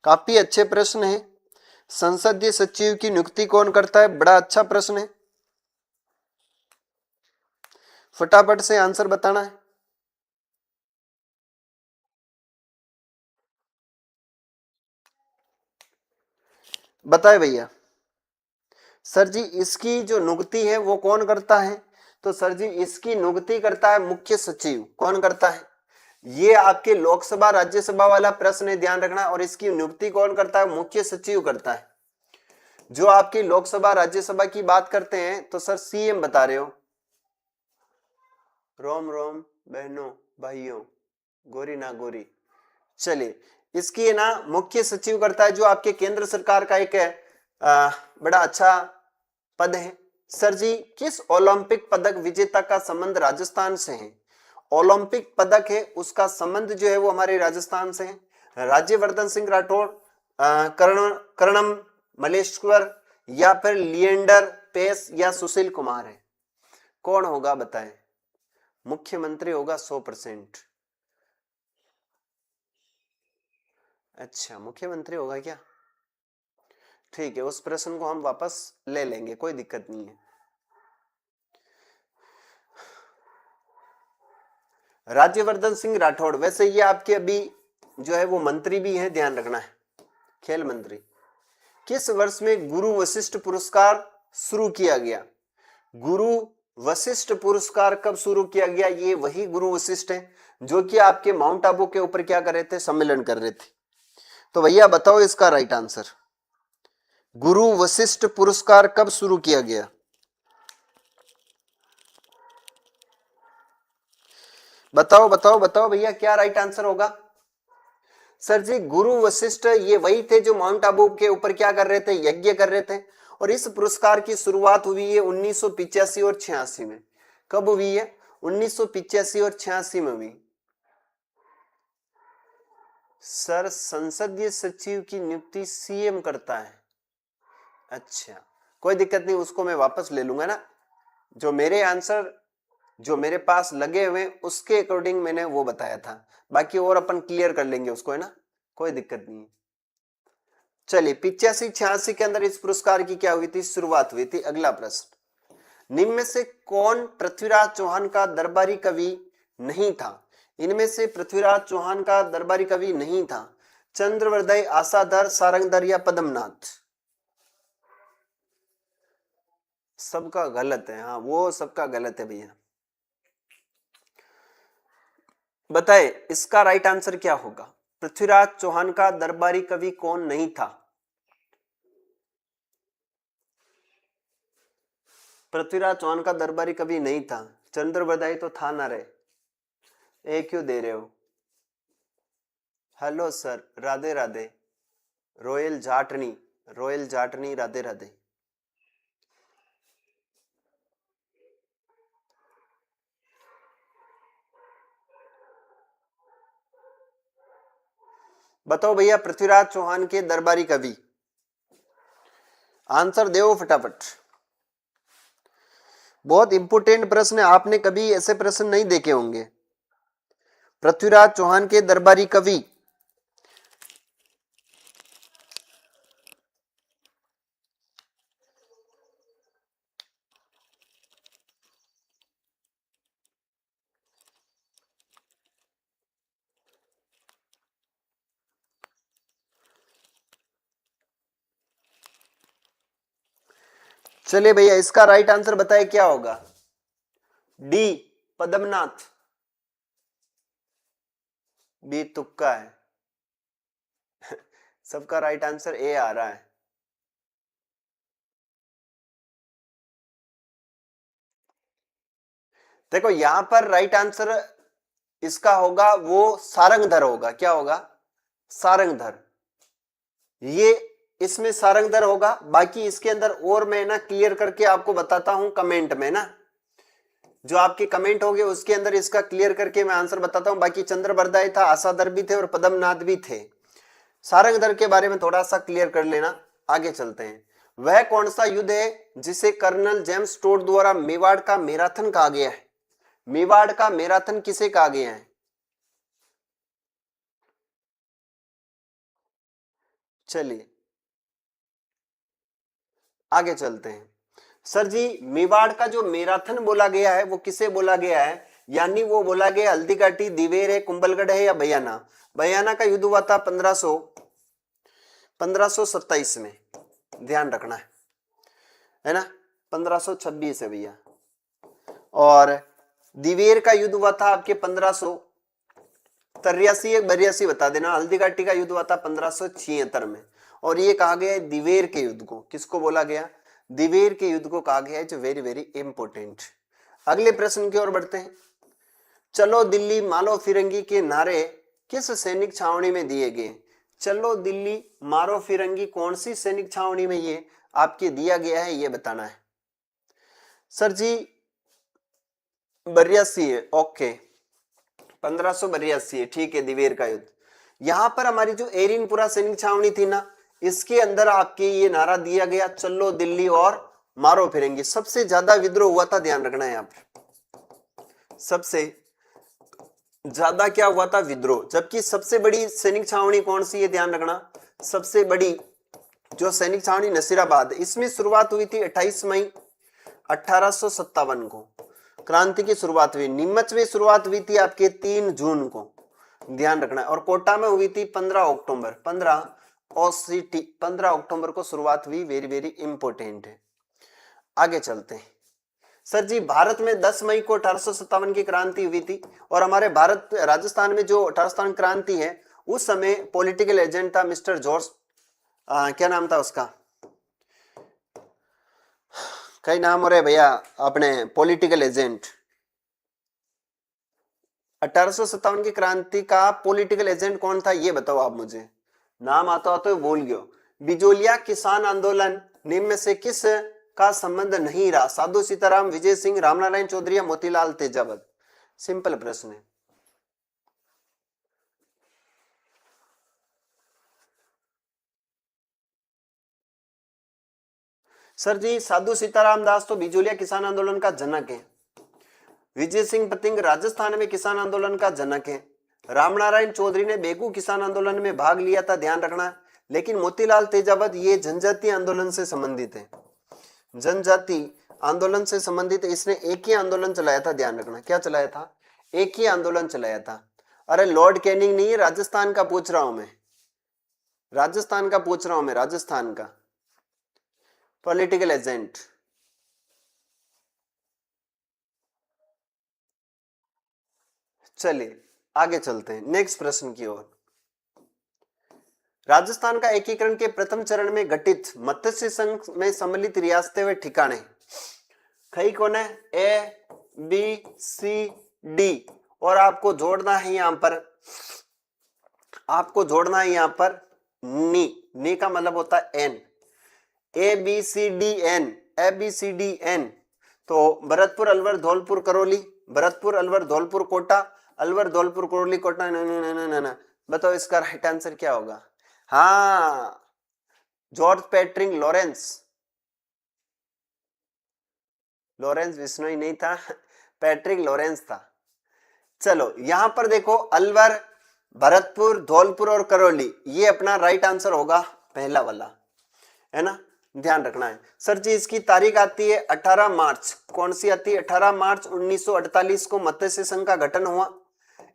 Speaker 1: काफी अच्छे प्रश्न है। संसदीय सचिव की नियुक्ति कौन करता है? बड़ा अच्छा प्रश्न है, फटाफट से आंसर बताना है। बताए भैया। सर जी इसकी जो नियुक्ति है वो कौन करता है? तो सर जी इसकी नियुक्ति करता है मुख्य सचिव। कौन करता है? ये आपके लोकसभा राज्यसभा वाला प्रश्न है, ध्यान रखना। और इसकी नियुक्ति कौन करता है? मुख्य सचिव करता है। जो आपकी लोकसभा राज्यसभा की बात करते हैं तो सर सीएम बता रहे हो। रोम रोम बहनों भाइयों, गोरी ना गोरी। चलिए इसकी ना मुख्य सचिव करता है, जो आपके केंद्र सरकार का एक बड़ा अच्छा पद है। सर जी किस ओलंपिक पदक विजेता का संबंध राजस्थान से है? ओलंपिक पदक है उसका संबंध जो है वो हमारे राजस्थान से है। राज्यवर्धन सिंह राठौर, कर्णम मलेश्वर या फिर लिएंडर पेस या सुशील कुमार है? कौन होगा बताएं? मुख्यमंत्री होगा 100%। अच्छा मुख्यमंत्री होगा क्या? ठीक है, उस प्रश्न को हम वापस ले लेंगे, कोई दिक्कत नहीं है। राज्यवर्धन सिंह राठौड़, वैसे ये आपके अभी जो है वो मंत्री भी हैं, ध्यान रखना है, खेल मंत्री। किस वर्ष में गुरु वशिष्ठ पुरस्कार शुरू किया गया? गुरु वशिष्ठ पुरस्कार कब शुरू किया गया? ये वही गुरु वशिष्ठ है जो कि आपके माउंट आबू के ऊपर क्या कर रहे थे? सम्मेलन कर रहे थे। तो भैया बताओ इसका राइट आंसर। गुरु वशिष्ठ पुरस्कार कब शुरू किया गया? बताओ बताओ बताओ भैया क्या राइट आंसर होगा? सर जी गुरु वशिष्ठ ये वही थे जो माउंट आबू के ऊपर क्या कर रहे थे? यज्ञ कर रहे थे। और इस पुरस्कार की शुरुआत हुई है 1985 और 86 में। कब हुई है? 1985 और 86 में हुई। सर संसदीय सचिव की नियुक्ति सीएम करता है। अच्छा कोई दिक्कत नहीं, उसको मैं वापस ले लूंगा ना। जो मेरे आंसर जो मेरे पास लगे हुए उसके अकॉर्डिंग मैंने वो बताया था, बाकी और अपन क्लियर कर लेंगे उसको, है ना, कोई दिक्कत नहीं है। चलिए 85-86 के अंदर इस पुरस्कार की क्या हुई थी? शुरुआत हुई थी। अगला प्रश्न, निम्न में से कौन पृथ्वीराज चौहान का दरबारी कवि नहीं था? इनमें से पृथ्वीराज चौहान का दरबारी कवि नहीं था। चंद्रवरदय, आसाधर, सारंगधर या पद्मनाथ? सबका गलत है, हाँ वो सबका गलत है भैया। बताए इसका राइट आंसर क्या होगा? पृथ्वीराज चौहान का दरबारी कवि कौन नहीं था? पृथ्वीराज चौहान का दरबारी कवि नहीं था। चंद्र बरदाई तो था ना रे, एक क्यों दे रहे हो? Hello sir, Radhe Radhe. Royal जाटनी, रॉयल जाटनी, राधे राधे। बताओ भैया पृथ्वीराज चौहान के दरबारी कवि, आंसर दो फटाफट। बहुत इंपोर्टेंट प्रश्न है, आपने कभी ऐसे प्रश्न नहीं देखे होंगे। पृथ्वीराज चौहान के दरबारी कवि, चलिए भैया इसका राइट आंसर बताए क्या होगा? डी पद्मनाथ। बी तुक्का है। सबका राइट आंसर ए आ रहा है। देखो यहां पर राइट आंसर इसका होगा वो सारंगधर होगा। क्या होगा? सारंगधर। ये इसमें सारंगधर होगा। बाकी इसके अंदर और मैं ना क्लियर करके आपको बताता हूं कमेंट में ना, जो आपके कमेंट होंगे उसके अंदर इसका क्लियर करके मैं आंसर बताता हूं। बाकी चंद्र बरदाई था, आसाधर भी थे और पद्मनाथ भी थे। सारंगधर के बारे में थोड़ा सा क्लियर कर लेना। आगे चलते हैं। वह कौन सा युद्ध है जिसे कर्नल जेम्स टोड द्वारा मेवाड़ का मैराथन कहा गया है? मेवाड़ का मैराथन किसे कहा गया है? चलिए आगे चलते हैं। सर जी मेवाड़ का जो मैराथन बोला गया है वो किसे बोला गया है? यानी वो बोला गया हल्दी घाटी, दिवेर है, कुंभलगढ़ है या बयाना? बयाना का युद्ध हुआ था 1527 में, ध्यान रखना है ना। 1526 है भैया। और दिवेर का युद्ध हुआ था आपके 1583 या 82 बता देना। हल्दी घाटी का युद्ध हुआ था 1576 में। और ये कहा गया है दिवेर के युद्ध को, किसको बोला गया? दिवेर के युद्ध को कहा गया है, जो वेरी वेरी इंपोर्टेंट। अगले प्रश्न की ओर बढ़ते हैं। चलो दिल्ली मालो फिरंगी के नारे किस सैनिक छावनी में दिए गए? चलो दिल्ली मारो फिरंगी कौन सी सैनिक छावनी में ये आपके दिया गया है, ये बताना है। सर जी 82 है, ओके 1582 है, ठीक है। दिवेर का युद्ध, यहां पर हमारी जो एरिनपुरा सैनिक छावनी थी ना, इसके अंदर आपके ये नारा दिया गया चलो दिल्ली और मारो फिरंगी। सबसे ज्यादा विद्रोह हुआ था, ध्यान रखना है यहाँ पर, सबसे ज्यादा क्या हुआ था? विद्रोह। जबकि सबसे बड़ी सैनिक छावनी कौन सी है, ध्यान रखना। सबसे बड़ी जो सैनिक छावनी नसीराबाद, इसमें शुरुआत हुई थी 28 मई 1857 को, क्रांति की शुरुआत हुई। नीमच में शुरुआत हुई थी आपके 3 जून को, ध्यान रखना है। और कोटा में हुई थी 15 अक्टूबर, 15 अक्टूबर को शुरुआत हुई। वेरी वेरी इंपोर्टेंट है। आगे चलते हैं। सर जी भारत में 10 मई को 1857 की क्रांति हुई थी। और हमारे भारत राजस्थान में जो 1857 क्रांति है, उस समय पॉलिटिकल एजेंट था मिस्टर जॉर्ज, क्या नाम था उसका? कई नाम हो रहे भैया अपने पॉलिटिकल एजेंट। 1857 की क्रांति का पॉलिटिकल एजेंट कौन था, ये बताओ आप मुझे। नाम आता तो बोल गयो। बिजोलिया किसान आंदोलन निम्न में से किस का संबंध नहीं रहा? साधु सीताराम, विजय सिंह, रामनारायण चौधरी या मोतीलाल तेजावत? सिंपल प्रश्न है। सर जी साधु सीताराम दास तो बिजोलिया किसान आंदोलन का जनक है। विजय सिंह पतिंग राजस्थान में किसान आंदोलन का जनक है। रामनारायण चौधरी ने बेगू किसान आंदोलन में भाग लिया था, ध्यान रखना। लेकिन मोतीलाल तेजावत ये जनजातीय आंदोलन से संबंधित है, जनजाति आंदोलन से संबंधित। इसने एक ही आंदोलन चलाया था, ध्यान रखना। क्या चलाया था? एक ही आंदोलन चलाया था। अरे लॉर्ड कैनिंग नहीं है, राजस्थान का पूछ रहा हूं मैं, राजस्थान का पूछ रहा हूं मैं, राजस्थान का पॉलिटिकल एजेंट। चलिए आगे चलते हैं नेक्स्ट प्रश्न की ओर। राजस्थान का एकीकरण के प्रथम चरण में गठित मत्स्य संघ में सम्मिलित रियासतें व ठिकाने कई कौन है? A B C D. और आपको जोड़ना है यहां पर, आपको जोड़ना है यहां पर नी। नी का मतलब होता है N. A B C D N, A B C D N. तो भरतपुर अलवर धौलपुर करौली, भरतपुर अलवर धौलपुर कोटा, अलवर धौलपुर करौली कोटा। ना बताओ इसका राइट आंसर क्या होगा? हाँ, George Patrick Lawrence. Lawrence Bishnoi नहीं था, पैट्रिक लॉरेंस था। चलो यहां पर देखो अलवर, भरतपुर, धौलपुर और करौली, ये अपना राइट आंसर होगा पहला वाला, है ना, ध्यान रखना है। सर जी इसकी तारीख आती है 18 मार्च। कौन सी आती है? 18 मार्च 1948 को मत्स्य संघ का गठन हुआ।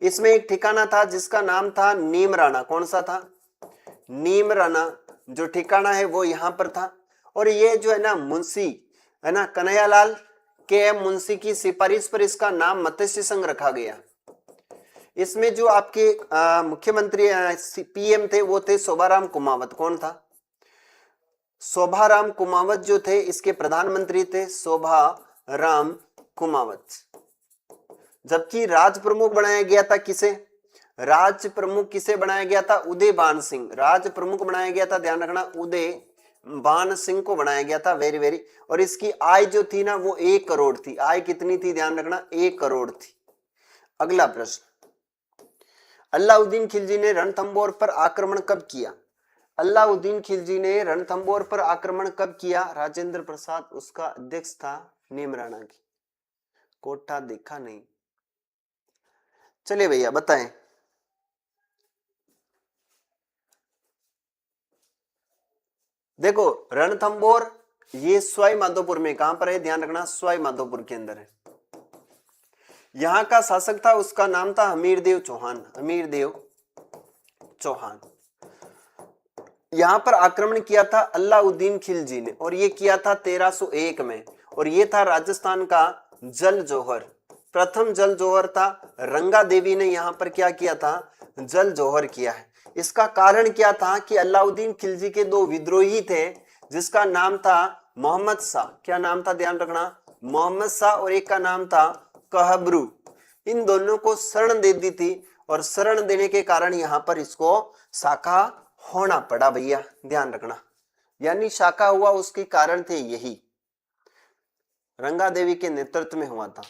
Speaker 1: इसमें एक ठिकाना था जिसका नाम था नीमराना। कौन सा था? नीमराना जो ठिकाना है वो यहां पर था। और ये जो है ना मुंशी, है ना, कन्हैयालाल के मुंशी की सिफारिश पर इसका नाम मत्स्य संघ रखा गया। इसमें जो आपके मुख्यमंत्री पीएम थे वो थे शोभाराम कुमावत। कौन था? शोभाराम कुमावत जो थे इसके प्रधानमंत्री थे, शोभाराम कुमावत। जबकि राज प्रमुख बनाया गया था किसे? राज प्रमुख किसे बनाया गया था? उदय भान सिंह। राज प्रमुख बनाया गया था, ध्यान रखना, उदय भान सिंह को बनाया गया था। Very very. और इसकी आय जो थी ना वो 1 करोड़ थी। आय कितनी थी? ध्यान रखना, 1 करोड़ थी। अगला प्रश्न, अलाउद्दीन खिलजी ने रणथंबोर पर आक्रमण कब किया? अलाउद्दीन खिलजी ने रणथंबोर पर आक्रमण कब किया? राजेंद्र प्रसाद उसका अध्यक्ष था, नीमराना की। कोठा देखा नहीं। चलिए भैया बताएं। देखो रणथंबोर ये सवाई माधोपुर में, कहां पर है? ध्यान रखना, सवाई माधोपुर के अंदर है। यहां का शासक था, उसका नाम था हमीरदेव चौहान। हमीरदेव चौहान। यहां पर आक्रमण किया था अलाउद्दीन खिलजी ने, और ये किया था 1301 में। और ये था राजस्थान का जल जौहर, प्रथम जल जौहर था। रंगा देवी ने यहां पर क्या किया था? जल जौहर किया है। इसका कारण क्या था कि अलाउद्दीन खिलजी के 2 विद्रोही थे जिसका नाम था मोहम्मद शाह। क्या नाम था? ध्यान रखना, मोहम्मद शाह। और एक का नाम था कहबरू। इन दोनों को शरण दे दी थी, और शरण देने के कारण यहां पर इसको शाखा होना पड़ा भैया, ध्यान रखना। यानी शाखा हुआ उसके कारण थे यही, रंगा देवी के नेतृत्व में हुआ था।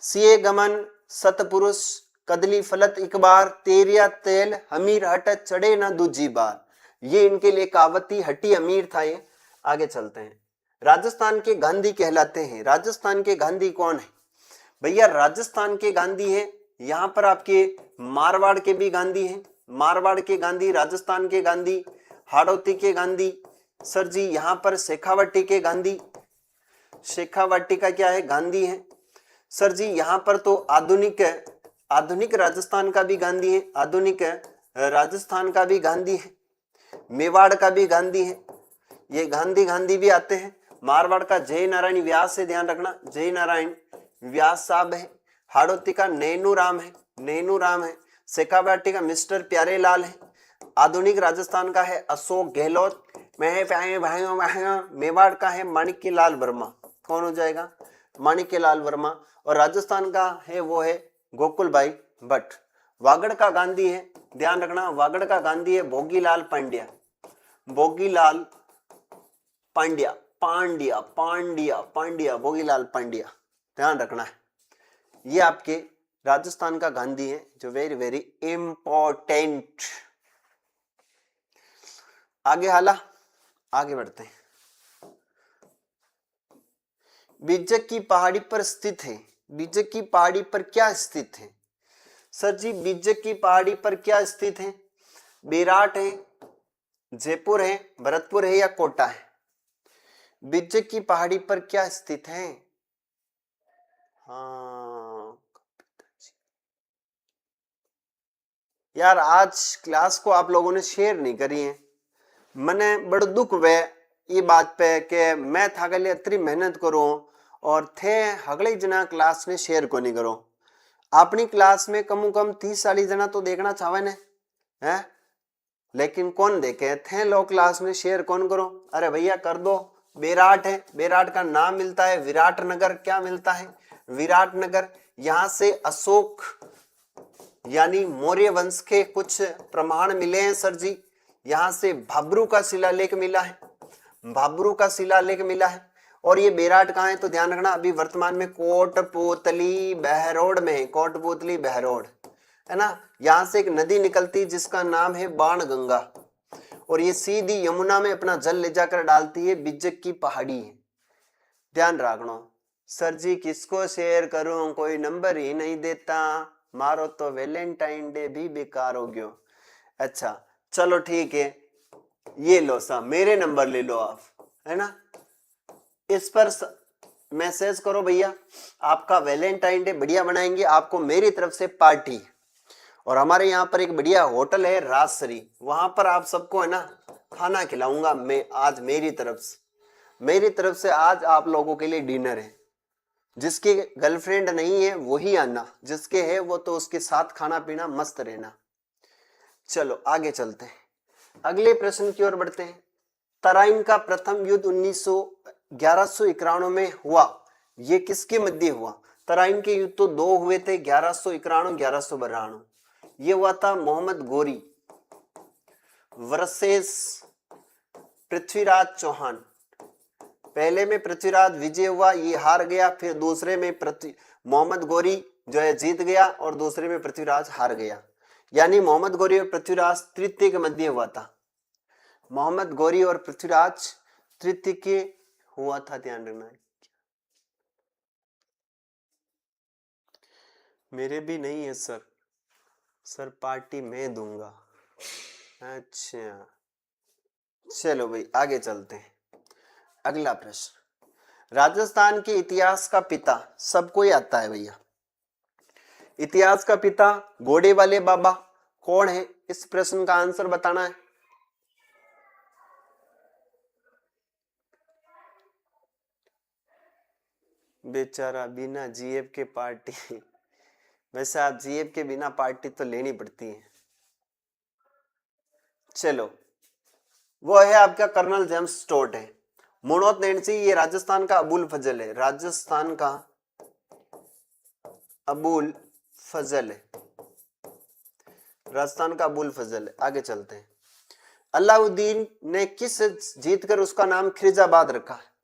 Speaker 1: सिए गमन सतपुरुष कदली फलत एक बार, तेरिया तेल हमीर हट चढ़े ना दूजी बार। ये इनके लिए कावती हटी अमीर था ये। आगे चलते हैं। राजस्थान के गांधी कहलाते हैं। राजस्थान के गांधी कौन है भैया? राजस्थान के गांधी है, यहां पर आपके मारवाड़ के भी गांधी हैं। मारवाड़ के गांधी, राजस्थान के गांधी, हाड़ौती के गांधी। सर जी यहां पर शेखावाटी के गांधी, शेखावाटी का क्या है? गांधी है। सर जी यहां पर तो आधुनिक राजस्थान का भी गांधी है, आधुनिक राजस्थान का भी गांधी है, मेवाड़ का भी गांधी है। ये गांधी भी आते हैं। मारवाड़ का जय नारायण व्यास है, ध्यान रखना, जय नारायण व्यास साहब है। हाड़ौती का नैनू राम है, नैनू राम है। शेखावाटी का मिस्टर प्यारेलाल है। आधुनिक राजस्थान का है अशोक गहलोत। मेवाड़ का है माणिक्यलाल वर्मा। कौन हो जाएगा? माणिक्यलाल वर्मा। और राजस्थान का है वो है गोकुल भाई भट्ट। वागड़ का गांधी है, ध्यान रखना, वागड़ का गांधी है भोगीलाल पांड्या। भोगीलाल पांड्या, पांड्या पांड्या पांड्या भोगीलाल पांड्या, ध्यान रखना है। ये आपके राजस्थान का गांधी है जो वेरी वेरी इंपॉर्टेंट। आगे हाला, आगे बढ़ते हैं। बीजक की पहाड़ी पर स्थित है। बीजक की पहाड़ी पर क्या स्थित है? सर जी बीजक की पहाड़ी पर क्या स्थित है? बेराट है, जयपुर है, भरतपुर है या कोटा है? बीजक की पहाड़ी पर क्या स्थित है? हाँ यार आज क्लास को आप लोगों ने शेयर नहीं करी है। मने बड़ो दुख हुए ये बात पे कि मैं थाके लिए इतनी मेहनत करूं और थे हगले जना क्लास ने शेयर को नहीं करो। अपनी क्लास में कम 30-40 जना तो देखना चाहे ने है, लेकिन कौन देखे थे लो क्लास में शेयर कौन करो। अरे भैया कर दो। बेराट है, बेराट का नाम मिलता है विराट नगर, क्या मिलता है विराट नगर। यहां से अशोक यानी मौर्य वंश के कुछ प्रमाण मिले हैं सर जी। यहां से भाब्रू का शिलालेख मिला है, भाब्रू का शिलालेख मिला है। और ये बेराट कहाँ है तो ध्यान रखना, अभी वर्तमान में कोटपुतली बहरोड में है, कोटपुतली बहरोड है ना। यहां से एक नदी निकलती है जिसका नाम है बाण गंगा, और ये सीधी यमुना में अपना जल ले जाकर डालती है, बिज्जक की पहाड़ी है। ध्यान रखना। सर जी किसको शेयर करूं, कोई नंबर ही नहीं देता, मारो तो वैलेंटाइन डे भी बेकार हो गयो। अच्छा चलो ठीक है, ये लो सा मेरे नंबर ले लो आप, है ना। इस पर मैसेज करो भैया, आपका वैलेंटाइन डे बढ़िया बनाएंगे, आपको मेरी तरफ से पार्टी। और हमारे यहाँ पर एक बढ़िया होटल है राजश्री, वहां पर आप सबको है ना खाना खिलाऊंगा मैं आज मेरी तरफ से। मेरी तरफ से आज आप लोगों के लिए डिनर है। जिसकी गर्लफ्रेंड नहीं है वही आना, जिसके है वो तो उसके साथ खाना पीना मस्त रहना। चलो आगे चलते हैं, अगले प्रश्न की ओर बढ़ते हैं। तराइन का प्रथम युद्ध 1191 में हुआ, ये किसके मध्य हुआ। तराइन के युद्ध तो दो हुए थे, 1191 1192। ये हुआ था मोहम्मद गोरी वर्सेस पृथ्वीराज चौहान। पहले में पृथ्वीराज विजय हुआ, ये हार गया, फिर दूसरे में मोहम्मद गोरी जो है जीत गया, और दूसरे में पृथ्वीराज हार गया। यानी मोहम्मद गोरी और पृथ्वीराज तृतीय के मध्य हुआ था। मोहम्मद गोरी और पृथ्वीराज तृतीय के हुआ था, ध्यान रखना। मेरे भी नहीं है सर, सर पार्टी मैं दूंगा। अच्छा चलो भाई आगे चलते हैं। अगला प्रश्न, राजस्थान के इतिहास का पिता सबको ही आता है भैया। इतिहास का पिता घोड़े वाले बाबा कौन है, इस प्रश्न का आंसर बताना है। बेचारा बिना जीएफ के पार्टी वैसे आप जीएफ के बिना पार्टी तो लेनी पड़ती है। चलो वो है आपका कर्नल जेम्स स्टोर्ट है। मुनोत नैन्सी ये राजस्थान का अबुल फजल है, राजस्थान का अबुल फजल है, राजस्थान का अबुल फजल है। आगे चलते हैं, अलाउद्दीन ने किस जीतकर उसका नाम खिरजाबाद रखा है।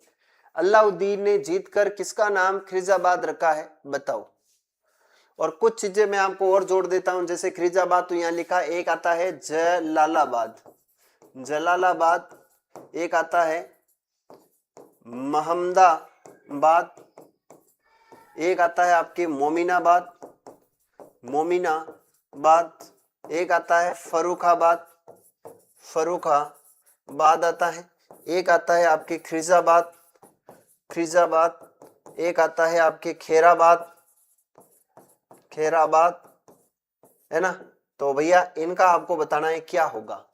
Speaker 1: अलाउद्दीन ने जीतकर किसका नाम खिरजाबाद रखा है बताओ। और कुछ चीजें मैं आपको और जोड़ देता हूं, जैसे खिरजाबाद तो यहां लिखा, एक आता है जलालाबाद, जलालाबाद, एक आता है महमदाबाद, एक आता है आपके मोमिनाबाद, मोमिनाबाद, एक आता है फर्रुखाबाद, फर्रुखाबाद आता है, एक आता है आपके खिरजाबाद, खिरजाबाद, एक आता है आपके खेराबाद, खेराबाद, है ना। तो भैया इनका आपको बताना है क्या होगा।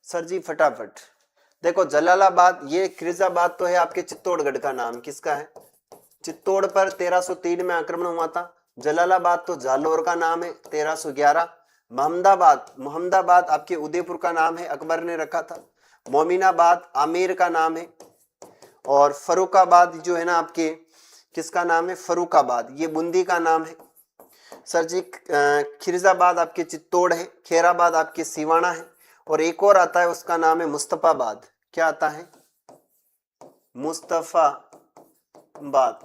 Speaker 1: सर जी फटाफट देखो, जलालाबाद ये खिरजाबाद तो है आपके चित्तौड़गढ़ का नाम, किसका है, चित्तौड़ पर 1303 में आक्रमण हुआ था। जलालाबाद तो जालौर का नाम है 1311। मोहम्मदाबाद, मोहम्मदाबाद आपके उदयपुर का नाम है, अकबर ने रखा था। मोमिनाबाद आमेर का नाम है, और फर्रुखाबाद जो है ना आपके किसका नाम है, फर्रुखाबाद ये बूंदी का नाम है। सर जी खिरजाबाद आपके चित्तौड़ है, खेराबाद आपके सिवाना है, और एक और आता है उसका नाम है मुस्तफाबाद। क्या आता है, मुस्तफाबाद,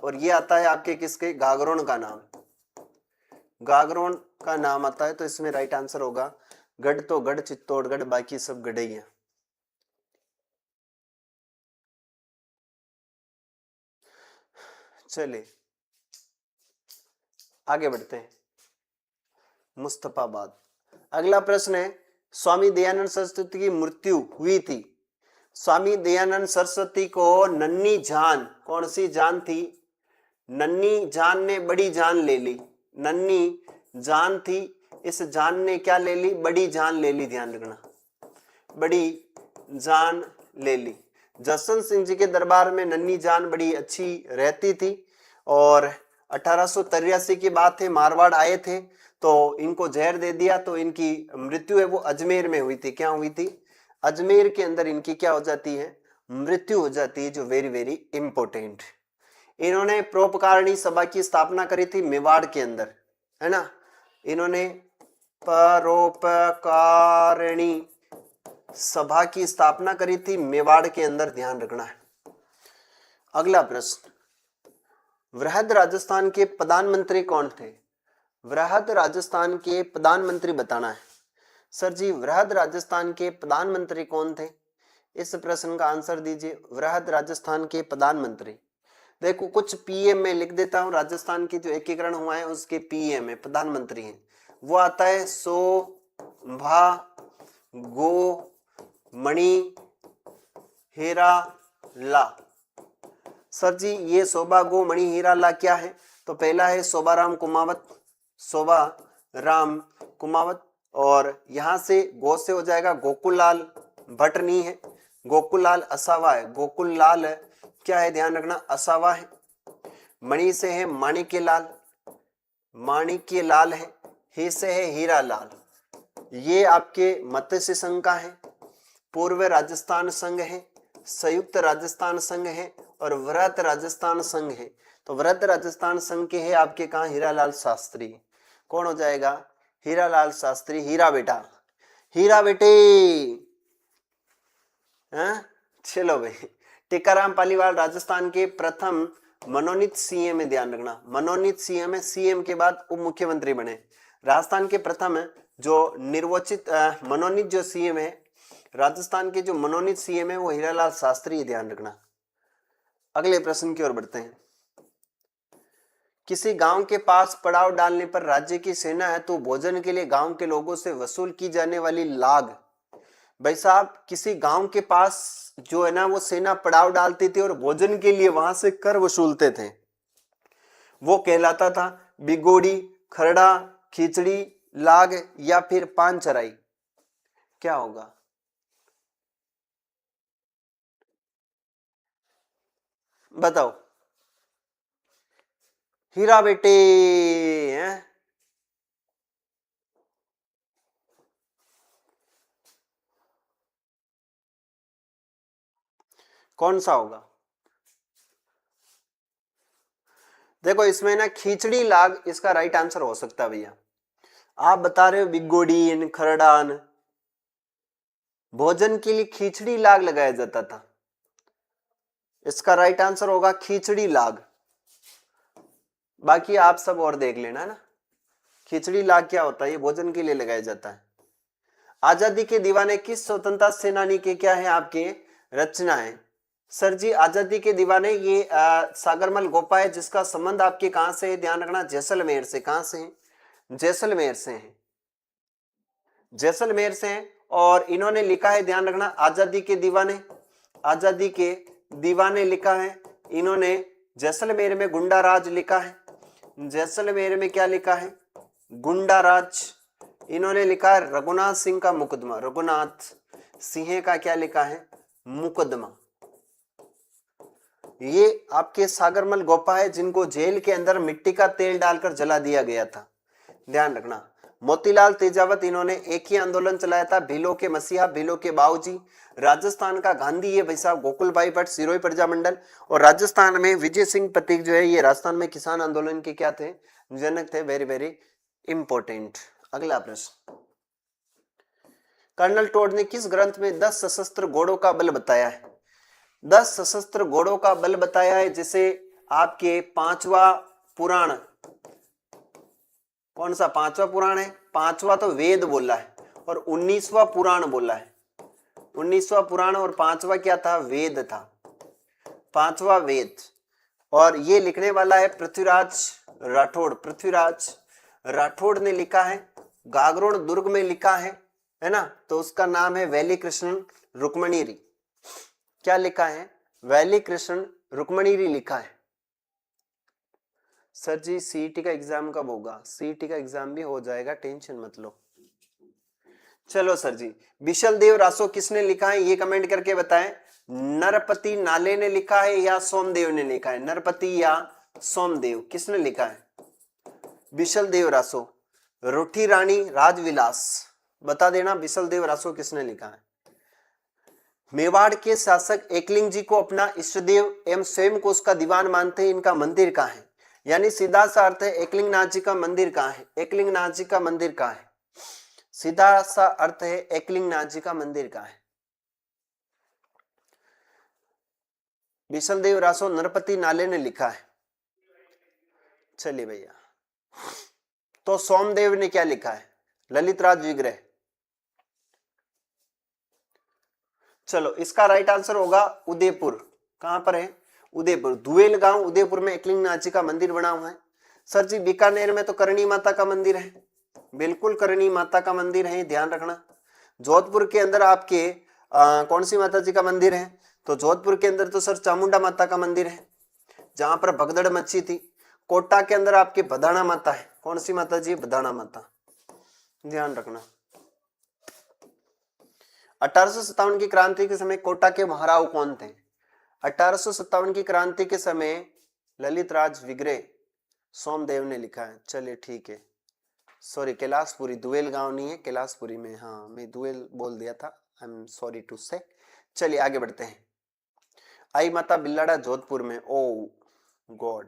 Speaker 1: और ये आता है आपके किसके, गागरोन का नाम, गागरोन का नाम आता है। तो इसमें राइट आंसर होगा गढ़, तो गढ़ चित्तौड़गढ़, बाकी सब गढ़ ही है। चलिए आगे बढ़ते हैं, मुस्तफाबाद। अगला प्रश्न है, स्वामी दयानंद सरस्वती की मृत्यु हुई थी। स्वामी दयानंद सरस्वती को नन्ही जान, कौन सी जान थी, नन्ही जान ने बड़ी जान ले ली, नन्ही जान थी, इस जान ने क्या ले ली, बड़ी जान ले ली, ध्यान रखना, बड़ी जान ले ली। जसवंत सिंह जी के दरबार में नन्ही जान बड़ी अच्छी रहती थी, और 1883 की बात है, मारवाड़ आए थे तो इनको जहर दे दिया, तो इनकी मृत्यु है वो अजमेर में हुई थी। क्या हुई थी? अजमेर के अंदर इनकी क्या हो जाती है? मृत्यु हो जाती है, जो वेरी वेरी इंपॉर्टेंट। इन्होंने परोपकारिणी सभा की स्थापना करी थी मेवाड़ के अंदर, है ना। इन्होंने परोपकारिणी सभा की स्थापना करी थी मेवाड़ के अंदर, ध्यान रखना है। अगला प्रश्न, वृहद राजस्थान के प्रधानमंत्री कौन थे? वृहद राजस्थान के प्रधानमंत्री बताना है। सर जी, वृहद राजस्थान के प्रधानमंत्री कौन थे? इस प्रश्न का आंसर दीजिए। वृहद राजस्थान के प्रधानमंत्री, देखो कुछ पीएम में लिख देता हूं, राजस्थान की जो एकीकरण हुआ है उसके पीएम है, प्रधानमंत्री हैं। वो आता है शोभा गो मणि हीरा ला। सर जी, ये शोभा गो मणि हीरा ला क्या है? तो पहला है शोभाराम कुमावत, शोभाराम कुमावत, और यहां से गो से हो जाएगा गोकुललाल भटनी है, गोकुललाल असावा है, गोकुललाल क्या है ध्यान रखना, असावा है। मणि से है माणिक्य लाल, माणिक्य लाल है। ही से है हीरा लाल। ये आपके मत्स्य संघ का है, पूर्व राजस्थान संघ है, संयुक्त राजस्थान संघ है और वृहत राजस्थान संघ है। तो वृहत राजस्थान संघ के है आपके कहा हीरालाल शास्त्री। कौन हो जाएगा? हीरालाल शास्त्री। हीरा बेटा, हीरा बेटे, हाँ चलो भाई। टीकाराम पालीवाल राजस्थान के प्रथम मनोनीत सीएम है, ध्यान रखना, मनोनीत सीएम है, सीएम के बाद उप मुख्यमंत्री बने। राजस्थान के प्रथम जो निर्वाचित मनोनीत जो सीएम है, राजस्थान के जो मनोनीत सीएम है वो हीरालाल शास्त्री है, ध्यान रखना। अगले प्रश्न की ओर बढ़ते हैं। किसी गांव के पास पड़ाव डालने पर राज्य की सेना है तो भोजन के लिए गांव के लोगों से वसूल की जाने वाली लाग। भाई साहब, किसी गांव के पास जो है ना वो सेना पड़ाव डालती थी और भोजन के लिए वहां से कर वसूलते थे, वो कहलाता था बिगोड़ी, खरड़ा, खिचड़ी, लाग या फिर पान चराई। क्या होगा? बताओ। हीरा बेटे हैं? कौन सा होगा? देखो इसमें ना खिचड़ी लाग इसका राइट आंसर हो सकता है भैया। आप बता रहे हो बिगोड़ीन खरड़ान, भोजन के लिए खिचड़ी लाग लगाया जाता था, इसका राइट आंसर होगा खिचड़ी लाग। बाकी आप सब और देख लेना ना, खिचड़ी लाग क्या होता है, ये भोजन के लिए लगाया जाता है। आजादी के दीवाने किस स्वतंत्रता सेनानी के क्या है आपके रचना है? सर जी, आजादी के दीवाने ये सागरमल गोपा है, जिसका संबंध आपके कहां से है ध्यान रखना, जैसलमेर से। कहां से है? जैसलमेर से है, जैसलमेर से है। और इन्होंने लिखा है ध्यान रखना आजादी के दीवाने, आजादी के दीवाने लिखा है इन्होंने जैसलमेर में गुंडा राज लिखा है, जैसलमेर में क्या लिखा है? गुंडा राज। इन्होंने लिखा है रघुनाथ सिंह का मुकदमा, रघुनाथ सिंह का क्या लिखा है? मुकदमा। ये आपके सागरमल गोपा है, जिनको जेल के अंदर मिट्टी का तेल डालकर जला दिया गया था, ध्यान रखना। मोतीलाल तेजावत, इन्होंने एक ही आंदोलन चलाया था, भीलों के मसीहा, भीलों के बाऊजी। राजस्थान का गांधी ये भाई साहब गोकुल भाई भट्ट, सिरोही प्रजामंडल। और राजस्थान में विजय सिंह पथिक जो है ये राजस्थान में किसान आंदोलन के क्या थे? जनक थे, वेरी वेरी इंपॉर्टेंट। अगला प्रश्न, कर्नल टोड ने किस ग्रंथ में 10 सशस्त्र घोड़ों का बल बताया है? 10 सशस्त्र घोड़ों का बल बताया है, जिसे आपके 5वां पुराण, कौन सा 5वां पुराण है? 5वां तो वेद बोला है और 19वां पुराण बोला है। 19वां पुराण और 5वां क्या था? वेद था, 5वां वेद। और ये लिखने वाला है पृथ्वीराज राठौड़, पृथ्वीराज राठौड़ ने लिखा है, गागरोड दुर्ग में लिखा है ना। तो उसका नाम है वैली कृष्ण रुक्मणीरी। क्या लिखा है? वैली कृष्ण रुक्मणीरी लिखा है। सर जी, सीईटी का एग्जाम कब होगा? सीईटी का एग्जाम भी हो जाएगा, टेंशन मत लो। चलो सर जी, विशल देव रासो किसने लिखा है ये कमेंट करके बताएं। नरपति नाले ने लिखा है या सोमदेव ने लिखा है? नरपति या सोमदेव। किसने लिखा है? बिशल देव रासो। रोटी रानी राजविलास, बता देना बिशल देव रासो किसने लिखा है? मेवाड़ के शासक एकलिंग जी को अपना इष्टदेव एवं स्वयं को उसका दीवान मानते हैं। इनका मंदिर कहाँ है? यानी सीधा सा अर्थ है एकलिंग नाथ जी का मंदिर कहाँ है? एकलिंग नाथ जी का मंदिर कहाँ है? सीधा सा अर्थ है एकलिंग नाथ जी का मंदिर कहाँ है? बिशल देव रासो नरपति नाले ने लिखा है। चलिए भैया, तो सोमदेव ने क्या लिखा है? ललित राज विग्रह। चलो इसका राइट आंसर होगा उदयपुर। कहां पर है? उदयपुर। दुएल गांव उदयपुर में एकलिंग नाथ जी का मंदिर बना हुआ है। सर जी बीकानेर में तो करणी माता का मंदिर है। बिल्कुल करणी माता का मंदिर है, ध्यान रखना। जोधपुर के अंदर आपके कौन सी माता जी का मंदिर है? तो जोधपुर के अंदर तो सर चामुंडा माता का मंदिर है, जहां पर भगदड़ मची थी। कोटा के अंदर आपकी बदाना माता है। कौन सी माता जी? बदाना माता, ध्यान रखना। 1857 की क्रांति के समय कोटा के महाराव कौन थे? 1857 की क्रांति के समय ललित राज विग्रह सोमदेव ने लिखा है। चलिए ठीक है, सॉरी कैलाशपुरी, दुएल गांव नहीं है, कैलाशपुरी में। हाँ मैं दुएल बोल दिया था, आई एम सॉरी टू से। चलिए आगे बढ़ते हैं। आई माता बिल्लाड़ा जोधपुर में। ओ गॉड।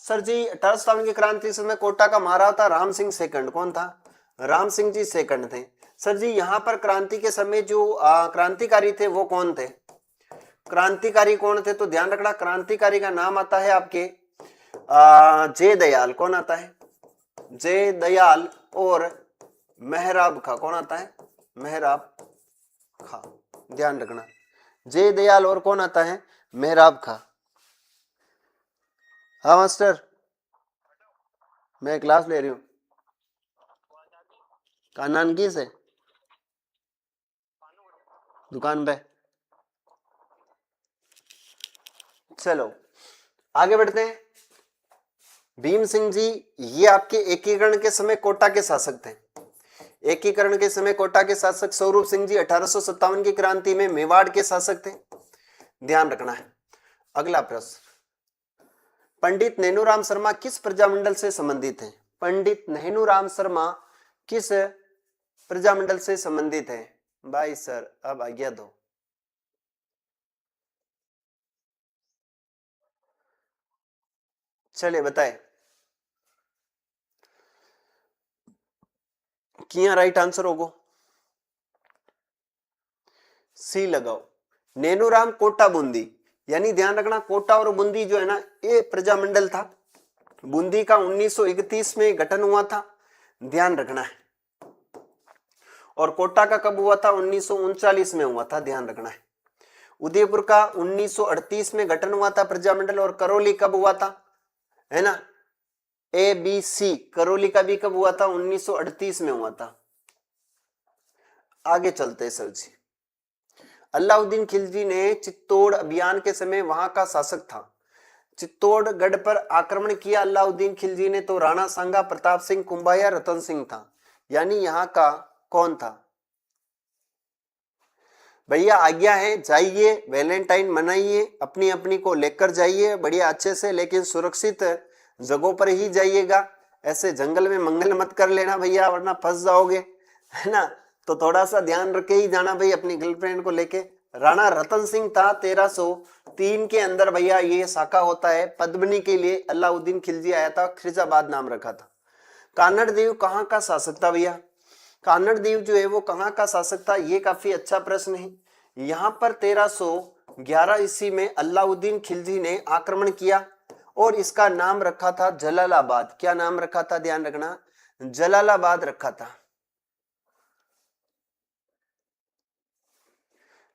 Speaker 1: सर जी 1857 की क्रांति समय कोटा का महाराव था राम सिंह सेकंड। कौन था? राम सिंह जी सेकंड थे। सर जी यहाँ पर क्रांति के समय जो क्रांतिकारी थे वो कौन थे? क्रांतिकारी कौन थे? तो ध्यान रखना, क्रांतिकारी का नाम आता है आपके जय दयाल। कौन आता है? जय दयाल और मेहराब खा। कौन आता है? मेहराब खा, ध्यान रखना। जय दयाल और कौन आता है? मेहराब खा। हाँ मास्टर, मैं क्लास ले रही हूँ। कानानगी से दुकान पे। चलो आगे बढ़ते हैं। भीम सिंह जी ये आपके एकीकरण के समय कोटा के शासक थे। एकीकरण के समय कोटा के शासक। स्वरूप सिंह जी 1857 की क्रांति में मेवाड़ के शासक थे, ध्यान रखना है। अगला प्रश्न, पंडित नैनूराम शर्मा किस प्रजामंडल से संबंधित हैं? पंडित नैनूराम शर्मा किस प्रजामंडल से संबंधित है? भाई सर अब आज्ञा दो। चलिए बताए। किया राइट आंसर होगो, सी लगाओ। नैनूराम कोटा बूंदी, यानी ध्यान रखना कोटा और बूंदी जो है ना ये प्रजामंडल था। बूंदी का 1931 में गठन हुआ था, ध्यान रखना है। और कोटा का कब हुआ था? 1939 में हुआ था, ध्यान रखना है। उदयपुर का 1938 में गठन हुआ था प्रजामंडल। और करौली कब हुआ था? है ना, ABC करौली का भी कब हुआ था? 1938 में हुआ था। आगे चलते हैं सर जी। अलाउद्दीन खिलजी ने चित्तौड़ अभियान के समय वहां का शासक था। चित्तौड़गढ़ पर आक्रमण किया अलाउद्दीन खिलजी ने, तो राणा सांगा, प्रताप सिंह, कुंभा, रतन सिंह था। यानी यहाँ का कौन था? भैया आज्ञा है, जाइए वैलेंटाइन मनाइए, अपनी अपनी को लेकर जाइए बढ़िया अच्छे से, लेकिन सुरक्षित जगहों पर ही जाइएगा। ऐसे जंगल में मंगल मत कर लेना भैया, वरना फंस जाओगे, है ना। तो थोड़ा सा ध्यान रख के ही जाना भाई अपनी गर्लफ्रेंड को लेके। राणा रतन सिंह था 1303 के अंदर भैया ये शाखा होता है पद्मिनी के लिए अलाउद्दीन खिलजी आया था, खिरजाबाद नाम रखा था। कानड़ देव कहाँ का शासक था भैया? कानड़ देव जो है वो कहाँ का शासक था? ये काफी अच्छा प्रश्न है। यहाँ पर 1311 ईस्वी में अलाउद्दीन खिलजी ने आक्रमण किया और इसका नाम रखा था जलालाबाद। क्या नाम रखा था? ध्यान रखना, जलालाबाद रखा था।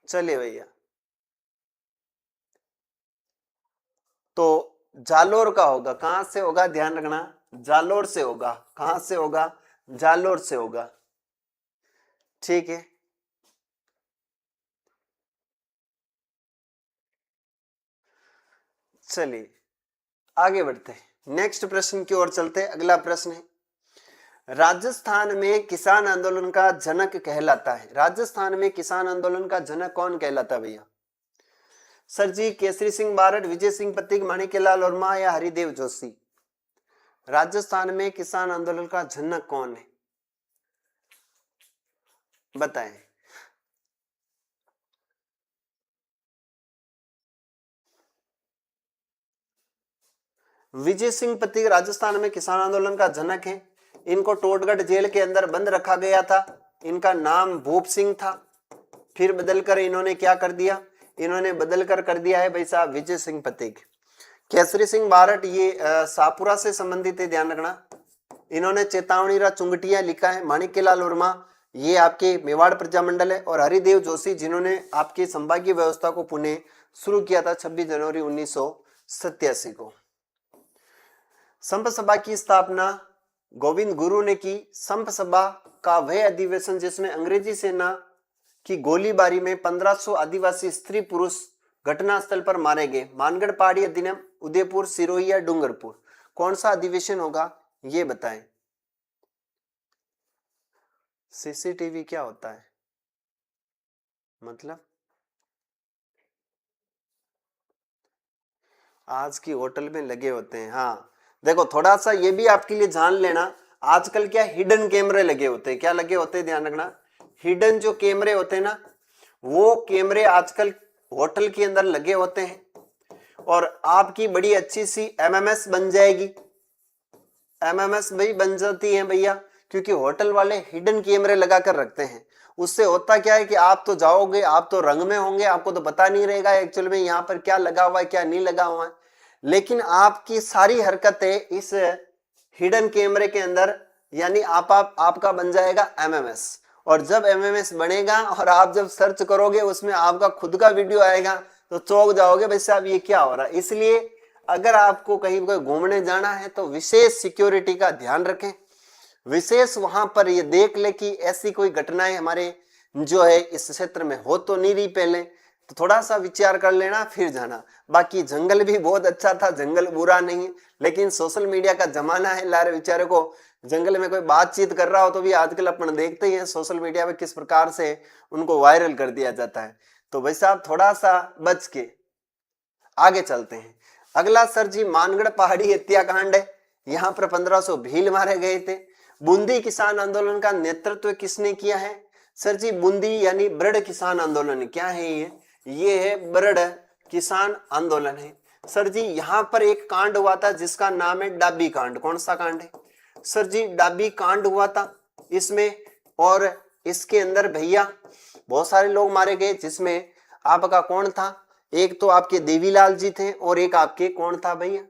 Speaker 1: चलिए भैया, तो जालोर का होगा। कहां से होगा? ध्यान रखना, जालोर से होगा। कहां से होगा? जालोर से होगा, ठीक है। चलिए आगे बढ़ते हैं, नेक्स्ट प्रश्न की ओर चलते हैं। अगला प्रश्न है, राजस्थान में किसान आंदोलन का जनक कहलाता है। राजस्थान में किसान आंदोलन का जनक कौन कहलाता है भैया? सर जी केसरी सिंह बारड, विजय सिंह पथिक, माणिक्यलाल वर्मा या हरिदेव जोशी? राजस्थान में किसान आंदोलन का जनक कौन है, बताएं। विजय सिंह पथिक राजस्थान में किसान आंदोलन का जनक है। इनको टोटगढ़ जेल के अंदर बंद रखा गया था। इनका नाम भूप सिंह था, फिर बदलकर इन्होंने क्या कर दिया, इन्होंने बदलकर कर दिया है भाई साहब विजय सिंह पथिक। केसरी सिंह बारड ये शाहपुरा से संबंधित है, ध्यान रखना। इन्होंने चेतावनी रा चुंगटिया लिखा है। माणिक्यलाल वर्मा ये आपके मेवाड़ प्रजामंडल है, और हरिदेव जोशी जिन्होंने आपकी संभागीय व्यवस्था को पुणे शुरू किया था 26 जनवरी 1987 को। संप सभा की स्थापना गोविंद गुरु ने की। संप सभा का वह अधिवेशन जिसमें अंग्रेजी सेना की गोलीबारी में 1500 आदिवासी स्त्री पुरुष घटनास्थल पर मारे गए। मानगढ़ पहाड़ी अधिनियम, उदयपुर, सिरोही या डूंगरपुर? कौन सा अधिवेशन होगा ये बताएं। सीसीटीवी क्या होता है, मतलब आज की होटल में लगे होते हैं। हाँ देखो थोड़ा सा ये भी आपके लिए जान लेना, आजकल क्या हिडन कैमरे लगे होते हैं। क्या लगे होते हैं, ध्यान रखना। हिडन जो कैमरे होते हैं ना, वो कैमरे आजकल होटल के अंदर लगे होते हैं, और आपकी बड़ी अच्छी सी एमएमएस बन जाएगी। एमएमएस भाई बन जाती है भैया, क्योंकि होटल वाले हिडन कैमरे लगा कर रखते हैं। उससे होता क्या है कि आप तो जाओगे, आप तो रंग में होंगे, आपको तो पता नहीं रहेगा एक्चुअल में यहाँ पर क्या लगा हुआ है क्या नहीं लगा हुआ है, लेकिन आपकी सारी हरकतें इस हिडन कैमरे के अंदर, यानी आपका बन जाएगा एमएमएस। और जब एमएमएस बनेगा और आप जब सर्च करोगे उसमें आपका खुद का वीडियो आएगा तो चौंक जाओगे भाई साहब ये क्या हो रहा है। इसलिए अगर आपको कहीं कोई घूमने जाना है तो विशेष सिक्योरिटी का ध्यान रखें, विशेष वहां पर ये देख ले कि ऐसी कोई घटनाएं हमारे जो है इस क्षेत्र में हो तो नहीं रही पहले, तो थोड़ा सा विचार कर लेना फिर जाना। बाकी जंगल भी बहुत अच्छा था, जंगल बुरा नहीं है, लेकिन सोशल मीडिया का जमाना है, लारे बेचारे को जंगल में कोई बातचीत कर रहा हो तो भी आजकल अपन देखते ही हैं सोशल मीडिया पे किस प्रकार से उनको वायरल कर दिया जाता है। तो भाई साहब थोड़ा सा बच के आगे चलते हैं। अगला सर जी मानगढ़ पहाड़ी हत्याकांड है। यहाँ पर 1500 भील मारे गए थे। बूंदी किसान आंदोलन का नेतृत्व किसने किया है? सर जी बूंदी यानी ब्रड किसान आंदोलन क्या है ये है ब्रड किसान आंदोलन है। सर जी यहाँ पर एक कांड हुआ था जिसका नाम है डाबी कांड। कौन सा कांड है? सर जी डाबी कांड हुआ था इसमें, और इसके अंदर भैया बहुत सारे लोग मारे गए, जिसमें आपका कौन था, एक तो आपके देवीलाल जी थे और एक आपके कौन था भैया?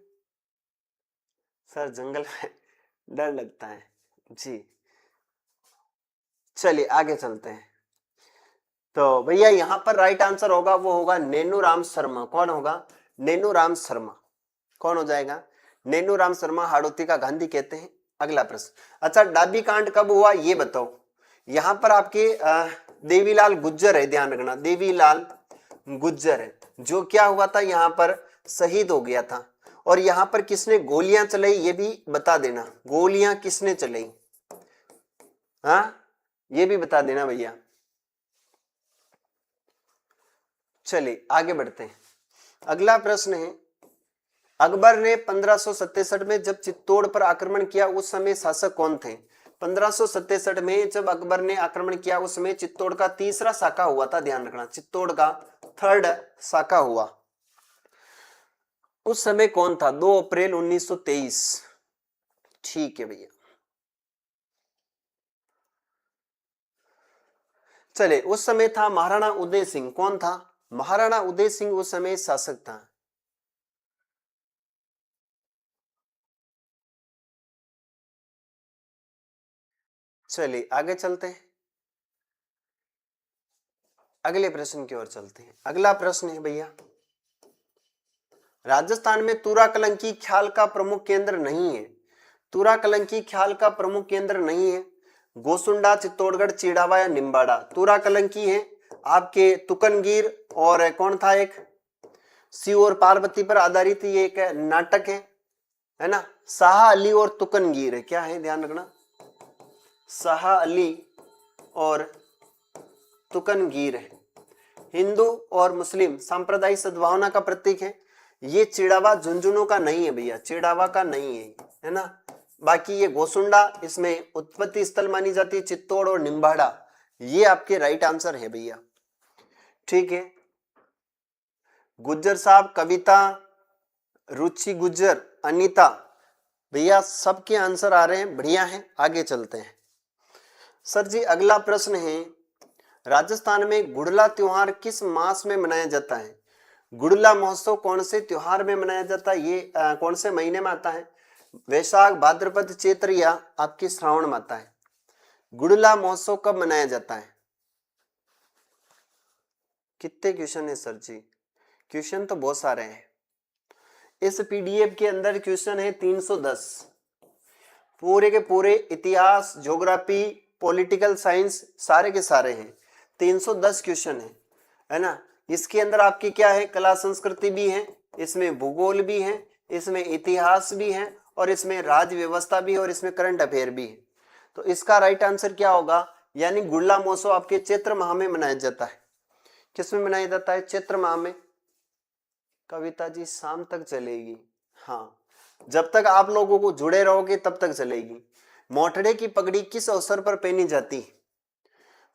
Speaker 1: सर जंगल में डर लगता है जी। चलिए आगे चलते हैं। तो भैया यहाँ पर राइट आंसर होगा वो होगा नेनूराम शर्मा। कौन होगा? नेनूराम शर्मा। कौन हो जाएगा? नेनूराम शर्मा, हाड़ौती का गांधी कहते हैं। अगला प्रश्न, अच्छा डाबी कांड कब हुआ ये बताओ। यहाँ पर आपके देवीलाल गुज्जर है, ध्यान रखना, देवीलाल गुज्जर है, जो क्या हुआ था यहाँ पर शहीद हो गया था। और यहाँ पर किसने गोलियां चलाई ये भी बता देना, गोलियां किसने चलाई, हाँ ये भी बता देना भैया। चलिए आगे बढ़ते हैं। अगला प्रश्न है, अकबर ने 1567 में जब चित्तौड़ पर आक्रमण किया उस समय शासक कौन थे? 1567 में जब अकबर ने आक्रमण किया उस समय चित्तौड़ का तीसरा शाखा हुआ था, ध्यान रखना, चित्तौड़ का थर्ड शाखा हुआ। उस समय कौन था? 2 अप्रैल 1923। ठीक है भैया। चले उस समय था महाराणा उदय सिंह। कौन था? महाराणा उदय सिंह उस समय शासक था। चलिए आगे चलते हैं, अगले प्रश्न की ओर चलते हैं। अगला प्रश्न है भैया, राजस्थान में तुरा कलंकी ख्याल का प्रमुख केंद्र नहीं है। तुरा कलंकी ख्याल का प्रमुख केंद्र नहीं है। गोसुंडा, चित्तौड़गढ़, चिड़ावा या निम्बाड़ा? तुरा कलंकी है आपके तुकनगीर, और कौन था एक शिव और पार्वती पर आधारित ये एक नाटक है ना, शाह अली और तुकनगीर है। क्या है ध्यान रखना, शाह अली और तुकनगीर है। हिंदू और मुस्लिम सांप्रदायिक सद्भावना का प्रतीक है। ये चिड़ावा झुंझुनू का नहीं है भैया, चिड़ावा का नहीं है ना। बाकी ये गोसुंडा, इसमें उत्पत्ति स्थल मानी जाती है चित्तौड़ और निम्बाड़ा। ये आपके राइट आंसर है भैया। ठीक है, गुज्जर साहब, कविता, रुचि गुज्जर, अनीता, भैया सबके आंसर आ रहे हैं, बढ़िया है। आगे चलते हैं सर जी। अगला प्रश्न है, राजस्थान में गुड़ला त्योहार किस मास में मनाया जाता है? गुड़ला महोत्सव कौन से त्योहार में मनाया जाता है? ये कौन से महीने में आता है? वैशाख, भाद्रपद, चैत्र या आपकी श्रावण में आता है? गुड़ला महोत्सव कब मनाया जाता है? कितने क्वेश्चन है सर जी? क्वेश्चन तो बहुत सारे हैं। इस पीडीएफ के अंदर क्वेश्चन है 310, पूरे के पूरे इतिहास, ज्योग्राफी, पॉलिटिकल साइंस सारे के सारे हैं। 310 क्वेश्चन है ना। इसके अंदर आपकी क्या है, कला संस्कृति भी है, इसमें भूगोल भी है, इसमें इतिहास भी है, और इसमें राज्य व्यवस्था भी है, और इसमें करंट अफेयर भी है। तो इसका राइट आंसर क्या होगा? यानी गुड़ला महोत्सव आपके चैत्र माह में मनाया जाता है। किसमें मनाया जाता है? चैत्र माह में। कविता जी शाम तक चलेगी, हाँ, जब तक आप लोगों को जुड़े रहोगे तब तक चलेगी। मोठड़े की पगड़ी किस अवसर पर पहनी जाती है?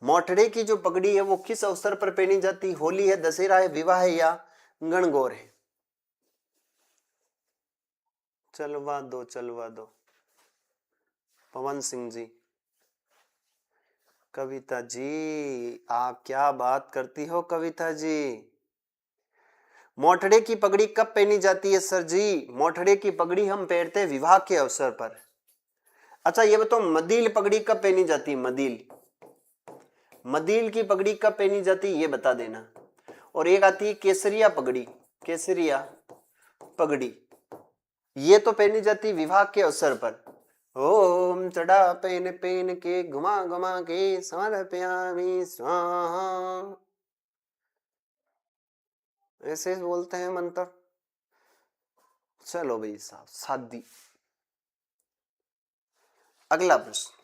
Speaker 1: मोठड़े की जो पगड़ी है वो किस अवसर पर पहनी जाती? होली है, दशहरा है, विवाह है या गणगौर है? चलवा दो, चलवा दो। पवन सिंह जी, कविता जी, आप क्या बात करती हो कविता जी। मोठड़े की पगड़ी कब पहनी जाती है सर जी? मोठड़े की पगड़ी हम पहनते हैं विवाह के अवसर पर। अच्छा ये बताओ, मदील पगड़ी कब पहनी जाती है? मदील, मदील की पगड़ी कब पहनी जाती है ये बता देना। और एक आती है केसरिया पगड़ी, केसरिया पगड़ी, ये तो पहनी जाती है विवाह के अवसर पर। ओम चढ़ा पेन पेन के घुमा घुमा के समर्पयामि स्वाहा, ऐसे बोलते हैं मंत्र। चलो भाई साहब, शादी। अगला प्रश्न,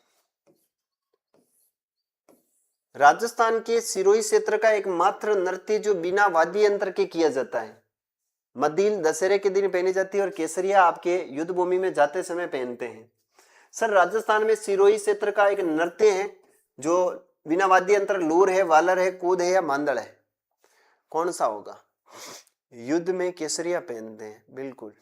Speaker 1: राजस्थान के सिरोही क्षेत्र का एकमात्र नृत्य जो बिना वाद्य यंत्र के किया जाता है। मदील दशहरे के दिन पहनी जाती है, और केसरिया आपके युद्ध भूमि में जाते समय पहनते हैं। सर राजस्थान में सिरोही क्षेत्र का एक नृत्य है जो बिना वाद्य यंत्र, लूर है, वालर है, कूद है या मांदड़ है? कौन सा होगा? युद्ध में केसरिया पहनते हैं, बिल्कुल।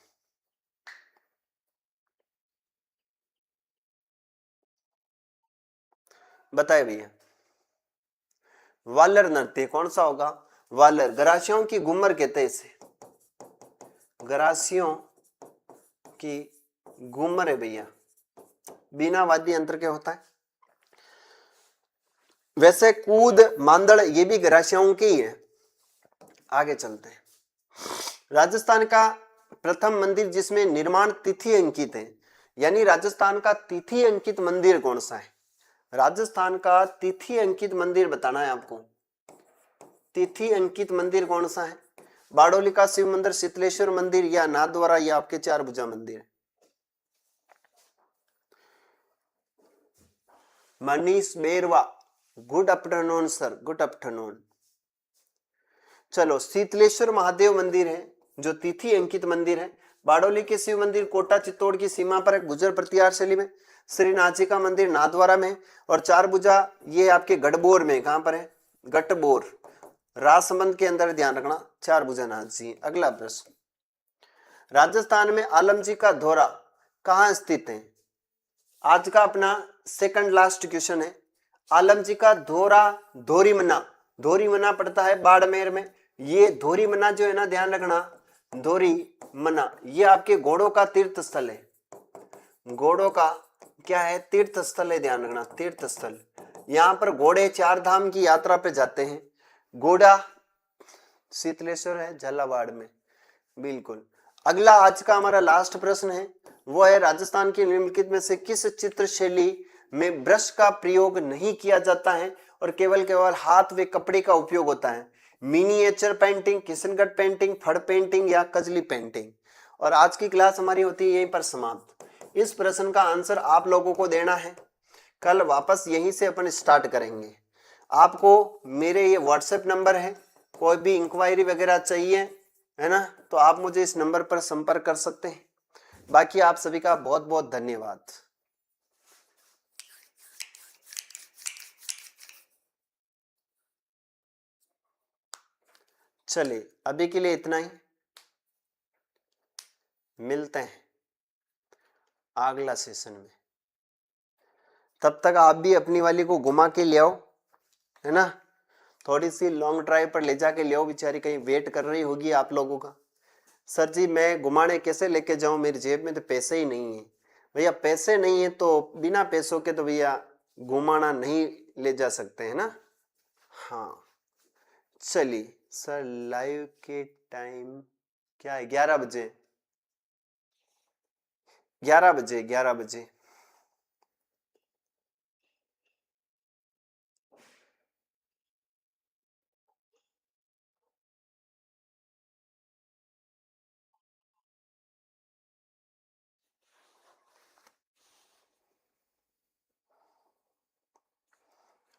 Speaker 1: बताए भैया। वालर नृत्य कौन सा होगा? वालर, गरासियों की घूमर कहते हैं इसे, गरासियों की घूमर है भैया, बिना वाद्य यंत्र के होता है। वैसे कूद, मांदड़ ये भी गरासियों की ही है। आगे चलते हैं। राजस्थान का प्रथम मंदिर जिसमें निर्माण तिथि अंकित है, यानी राजस्थान का तिथि अंकित मंदिर कौन सा है? राजस्थान का तिथि अंकित मंदिर बताना है आपको। तिथि अंकित मंदिर कौन सा है? बारडोली का शिव मंदिर, शीतलेश्वर मंदिर या नाथद्वारा या आपके चार भुजा मंदिर? Manish Berwa, good afternoon sir, good afternoon. चलो, शीतलेश्वर महादेव मंदिर है जो तिथि अंकित मंदिर है। बारडोली के शिव मंदिर कोटा चित्तौड़ की सीमा पर है, गुर्जर प्रतिहार शैली में। श्रीनाथजी का मंदिर नाथद्वारा में, और चार भुजा ये आपके गढ़बोर में। कहां पर है? गढ़बोर, राजसमंद के अंदर, ध्यान रखना, चार भुजा नाथ जी। अगला प्रश्न, राजस्थान में आलम जी का धोरा कहां स्थित है? आज का अपना सेकंड लास्ट क्वेश्चन है। आलम जी का धोरा धोरीमना, धोरीमना पड़ता है बाड़मेर में। ये धोरीमना जो है ना, ध्यान रखना, धोरीमना ये आपके घोड़ों का तीर्थ स्थल है। घोड़ों का क्या है? तीर्थ स्थल है, ध्यान रखना, तीर्थ स्थल। यहाँ पर घोड़े चार धाम की यात्रा पे जाते हैं। घोड़ा शीतलेश्वर है झालावाड़ में, बिल्कुल। अगला आज का हमारा लास्ट प्रश्न है, वो है राजस्थान की निम्नलिखित में से किस चित्र शैली में ब्रश का प्रयोग नहीं किया जाता है और केवल हाथ व कपड़े का उपयोग होता है? मिनिएचर पेंटिंग, किशनगढ़ पेंटिंग, फड़ पेंटिंग या कजली पेंटिंग? और आज की क्लास हमारी होती है यहीं पर समाप्त। इस प्रश्न का आंसर आप लोगों को देना है। कल वापस यहीं से अपन स्टार्ट करेंगे। आपको मेरे ये व्हाट्सएप नंबर है, कोई भी इंक्वायरी वगैरह चाहिए है ना, तो आप मुझे इस नंबर पर संपर्क कर सकते हैं। बाकी आप सभी का बहुत बहुत धन्यवाद। चलिए अभी के लिए इतना ही, मिलते हैं अगला सेशन में। तब तक आप भी अपनी वाली को घुमा के ले आओ, है ना, थोड़ी सी लॉन्ग ड्राइव पर ले जाके ले आओ, बेचारी कहीं वेट कर रही होगी आप लोगों का। सर जी मैं घुमाने कैसे लेके जाऊं, मेरी जेब में तो पैसे ही नहीं है। भैया पैसे नहीं है तो बिना पैसों के तो भैया घुमाना नहीं ले जा सकते हैं ना। हाँ चलिए सर, लाइव के टाइम क्या है, 11 बजे, 11 बजे, 11 बजे।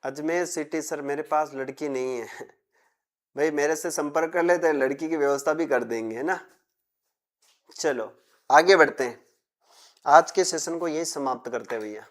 Speaker 1: अजमेर सिटी सर, मेरे पास लड़की नहीं है। भाई मेरे से संपर्क कर ले तो लड़की की व्यवस्था भी कर देंगे, है ना। चलो आगे बढ़ते हैं, आज के सेशन को यही समाप्त करते हैं भैया।